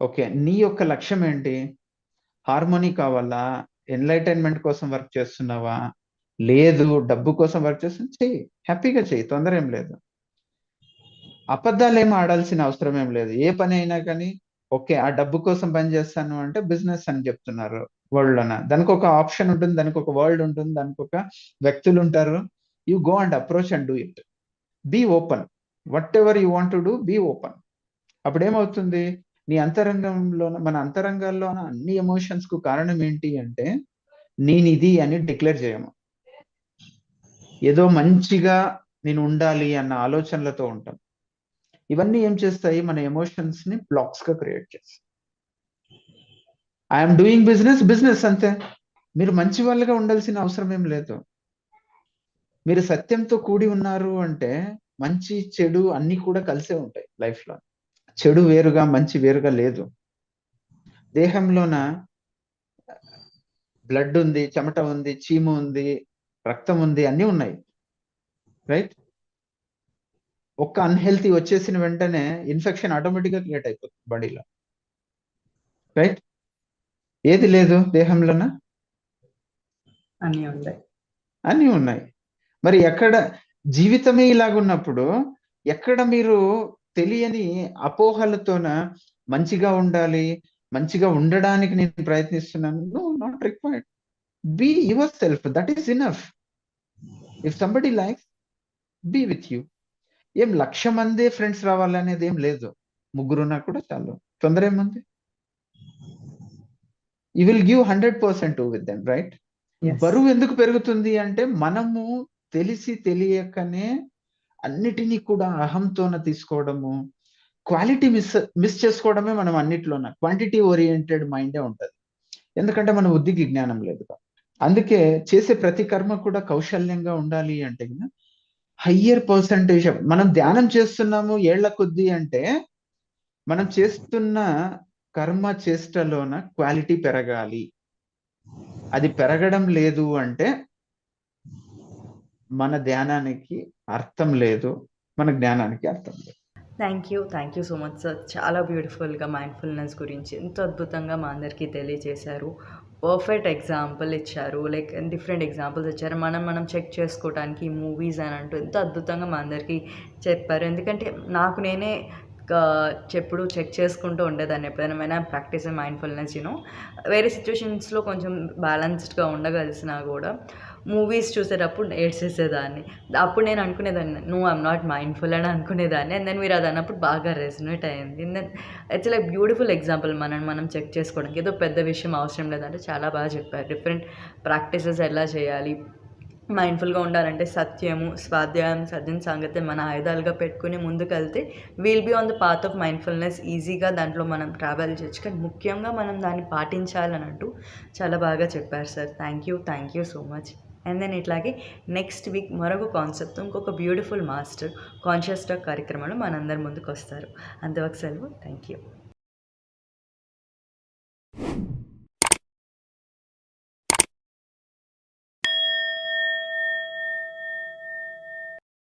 ఓకే. నీ యొక్క లక్ష్యం ఏంటి? హార్మోనీ కావాలా? ఎన్లైటైన్మెంట్ కోసం వర్క్ చేస్తున్నావా, లేదు డబ్బు కోసం వర్క్ చేస్తున్నా, చెయ్యి, హ్యాపీగా చెయ్యి, తొందర ఏం లేదు. అబద్ధాలు ఏం ఆడాల్సిన అవసరం ఏం లేదు. ఏ పని అయినా కానీ ఓకే ఆ డబ్బు కోసం పని చేస్తాను అంటే బిజినెస్ అని చెప్తున్నారు వరల్డ్ లోన. దానికి ఒక ఆప్షన్ ఉంటుంది, దానికి ఒక వరల్డ్ ఉంటుంది, దానికి ఒక వ్యక్తులు ఉంటారు. You go and approach and do it. Be open. Whatever you want to do, be open. అప్పుడు ఏమవుతుంది, నీ అంతరంగంలోన, మన అంతరంగాల్లోన అన్ని ఎమోషన్స్ కు కారణం ఏంటి అంటే నేను ఇది అని డిక్లేర్ చేయము. ఏదో మంచిగా నేను ఉండాలి అన్న ఆలోచనలతో ఉంటాం. ఇవన్నీ ఏం చేస్తాయి, మన ఎమోషన్స్ ని బ్లాక్స్ గా క్రియేట్ చేస్తాయి. ఐఎమ్ డూయింగ్ బిజినెస్, బిజినెస్ అంతే. మీరు మంచి వాళ్ళగా ఉండాల్సిన అవసరం ఏం లేదు. మీరు సత్యంతో కూడి ఉన్నారు అంటే మంచి చెడు అన్ని కూడా కలిసే ఉంటాయి లైఫ్ లో. చెడు వేరుగా మంచి వేరుగా లేదు. దేహంలోన బ్లడ్ ఉంది, చెమట ఉంది, చీము ఉంది, రక్తం ఉంది, అన్నీ ఉన్నాయి, రైట్? ఒక్క అన్హెల్తీ వచ్చేసిన వెంటనే ఇన్ఫెక్షన్ ఆటోమేటిక్ గా క్రియేట్ అయిపోతుంది బాడీలో, రైట్? ఏది లేదు దేహంలోన, అన్నీ ఉన్నాయి. అన్నీ ఉన్నాయి. మరి ఎక్కడ జీవితమే ఇలాగున్నప్పుడు ఎక్కడ మీరు తెలియని అపోహలతోన మంచిగా ఉండాలి, మంచిగా ఉండడానికి నేను ప్రయత్నిస్తున్నాను? No, not required. Be yourself, that is enough. If somebody likes, be with you. ఏం 1,00,000 మందే ఫ్రెండ్స్ రావాలనేది ఏం లేదు. ముగ్గురున్నా కూడా చాలు, తొందర ఏముంది? You will give 100% with them, right? Yes. బరువు ఎందుకు పెరుగుతుంది అంటే మనము తెలిసి తెలియకనే అన్నిటినీ కూడా అహంతోన తీసుకోవడము, క్వాలిటీ మిస్ చేసుకోవడమే. మనం అన్నిట్లోన క్వాంటిటీ ఓరియంటెడ్ మైండే ఉంటది, ఎందుకంటే మన బుద్ధికి జ్ఞానం లేదు కాబట్టి. అందుకే చేసే ప్రతి కర్మ కూడా కౌశల్యంగా ఉండాలి అంటే హయ్యర్ పర్సంటేజ్. మనం ధ్యానం చేస్తున్నాము ఏళ్ల కొద్దీ అంటే మనం చేస్తున్న కర్మ చేష్టలోన క్వాలిటీ పెరగాలి. అది పెరగడం లేదు అంటే మన ధ్యానానికి అర్థం లేదు, మన జ్ఞానానికి అర్థం లేదు. Thank you so much sir. చాలా బ్యూటిఫుల్గా మైండ్ఫుల్నెస్ గురించి ఎంతో అద్భుతంగా మా అందరికీ తెలియజేశారు. పర్ఫెక్ట్ ఎగ్జాంపుల్ ఇచ్చారు, లైక్ డిఫరెంట్ ఎగ్జాంపుల్స్ ఇచ్చారు. మనం చెక్ చేసుకోవడానికి మూవీస్ అని అంటూ ఎంతో అద్భుతంగా మా అందరికీ చెప్పారు. ఎందుకంటే నాకు నేనే చెప్పుడు చెక్ చేసుకుంటూ ఉండేదాన్ని ఎప్పుడైనా ప్రాక్టీస్ మైండ్ఫుల్నెస్ వేరే సిచ్యువేషన్స్లో కొంచెం బ్యాలెన్స్డ్గా ఉండగలిసినా కూడా మూవీస్ చూసేటప్పుడు ఏడ్చేసేదాన్ని. అప్పుడు నేను అనుకునేదాన్ని నువ్వు ఐఎమ్ నాట్ మైండ్ఫుల్ అని అనుకునేదాన్ని. అండ్ దెన్ మీరు అది అన్నప్పుడు బాగా రెజొనేట్ అయింది. And then it's like beautiful example మనం చెక్ చేసుకోవడానికి. ఏదో పెద్ద విషయం అవసరం లేదంటే చాలా బాగా చెప్పారు. డిఫరెంట్ ప్రాక్టీసెస్ ఎలా చేయాలి, మైండ్ఫుల్గా ఉండాలంటే సత్యము, స్వాధ్యాయం, సజ్జన సాంగత్యం మన ఆయుధాలుగా పెట్టుకుని ముందుకెళ్తే will be on the path of mindfulness. ఈజీగా దాంట్లో మనం ట్రావెల్ చేయొచ్చు, కానీ ముఖ్యంగా మనం దాన్ని పాటించాలని అంటూ చాలా బాగా చెప్పారు sir. Thank you so much. And then ఇట్లాగే నెక్స్ట్ వీక్ మరొక కాన్సెప్ట్తో ఇంకొక బ్యూటిఫుల్ మాస్టర్ కాన్షియస్ టాక్ కార్యక్రమంలో మనందరి ముందుకు వస్తారు. అంతవరకు సెలవు. Thank you.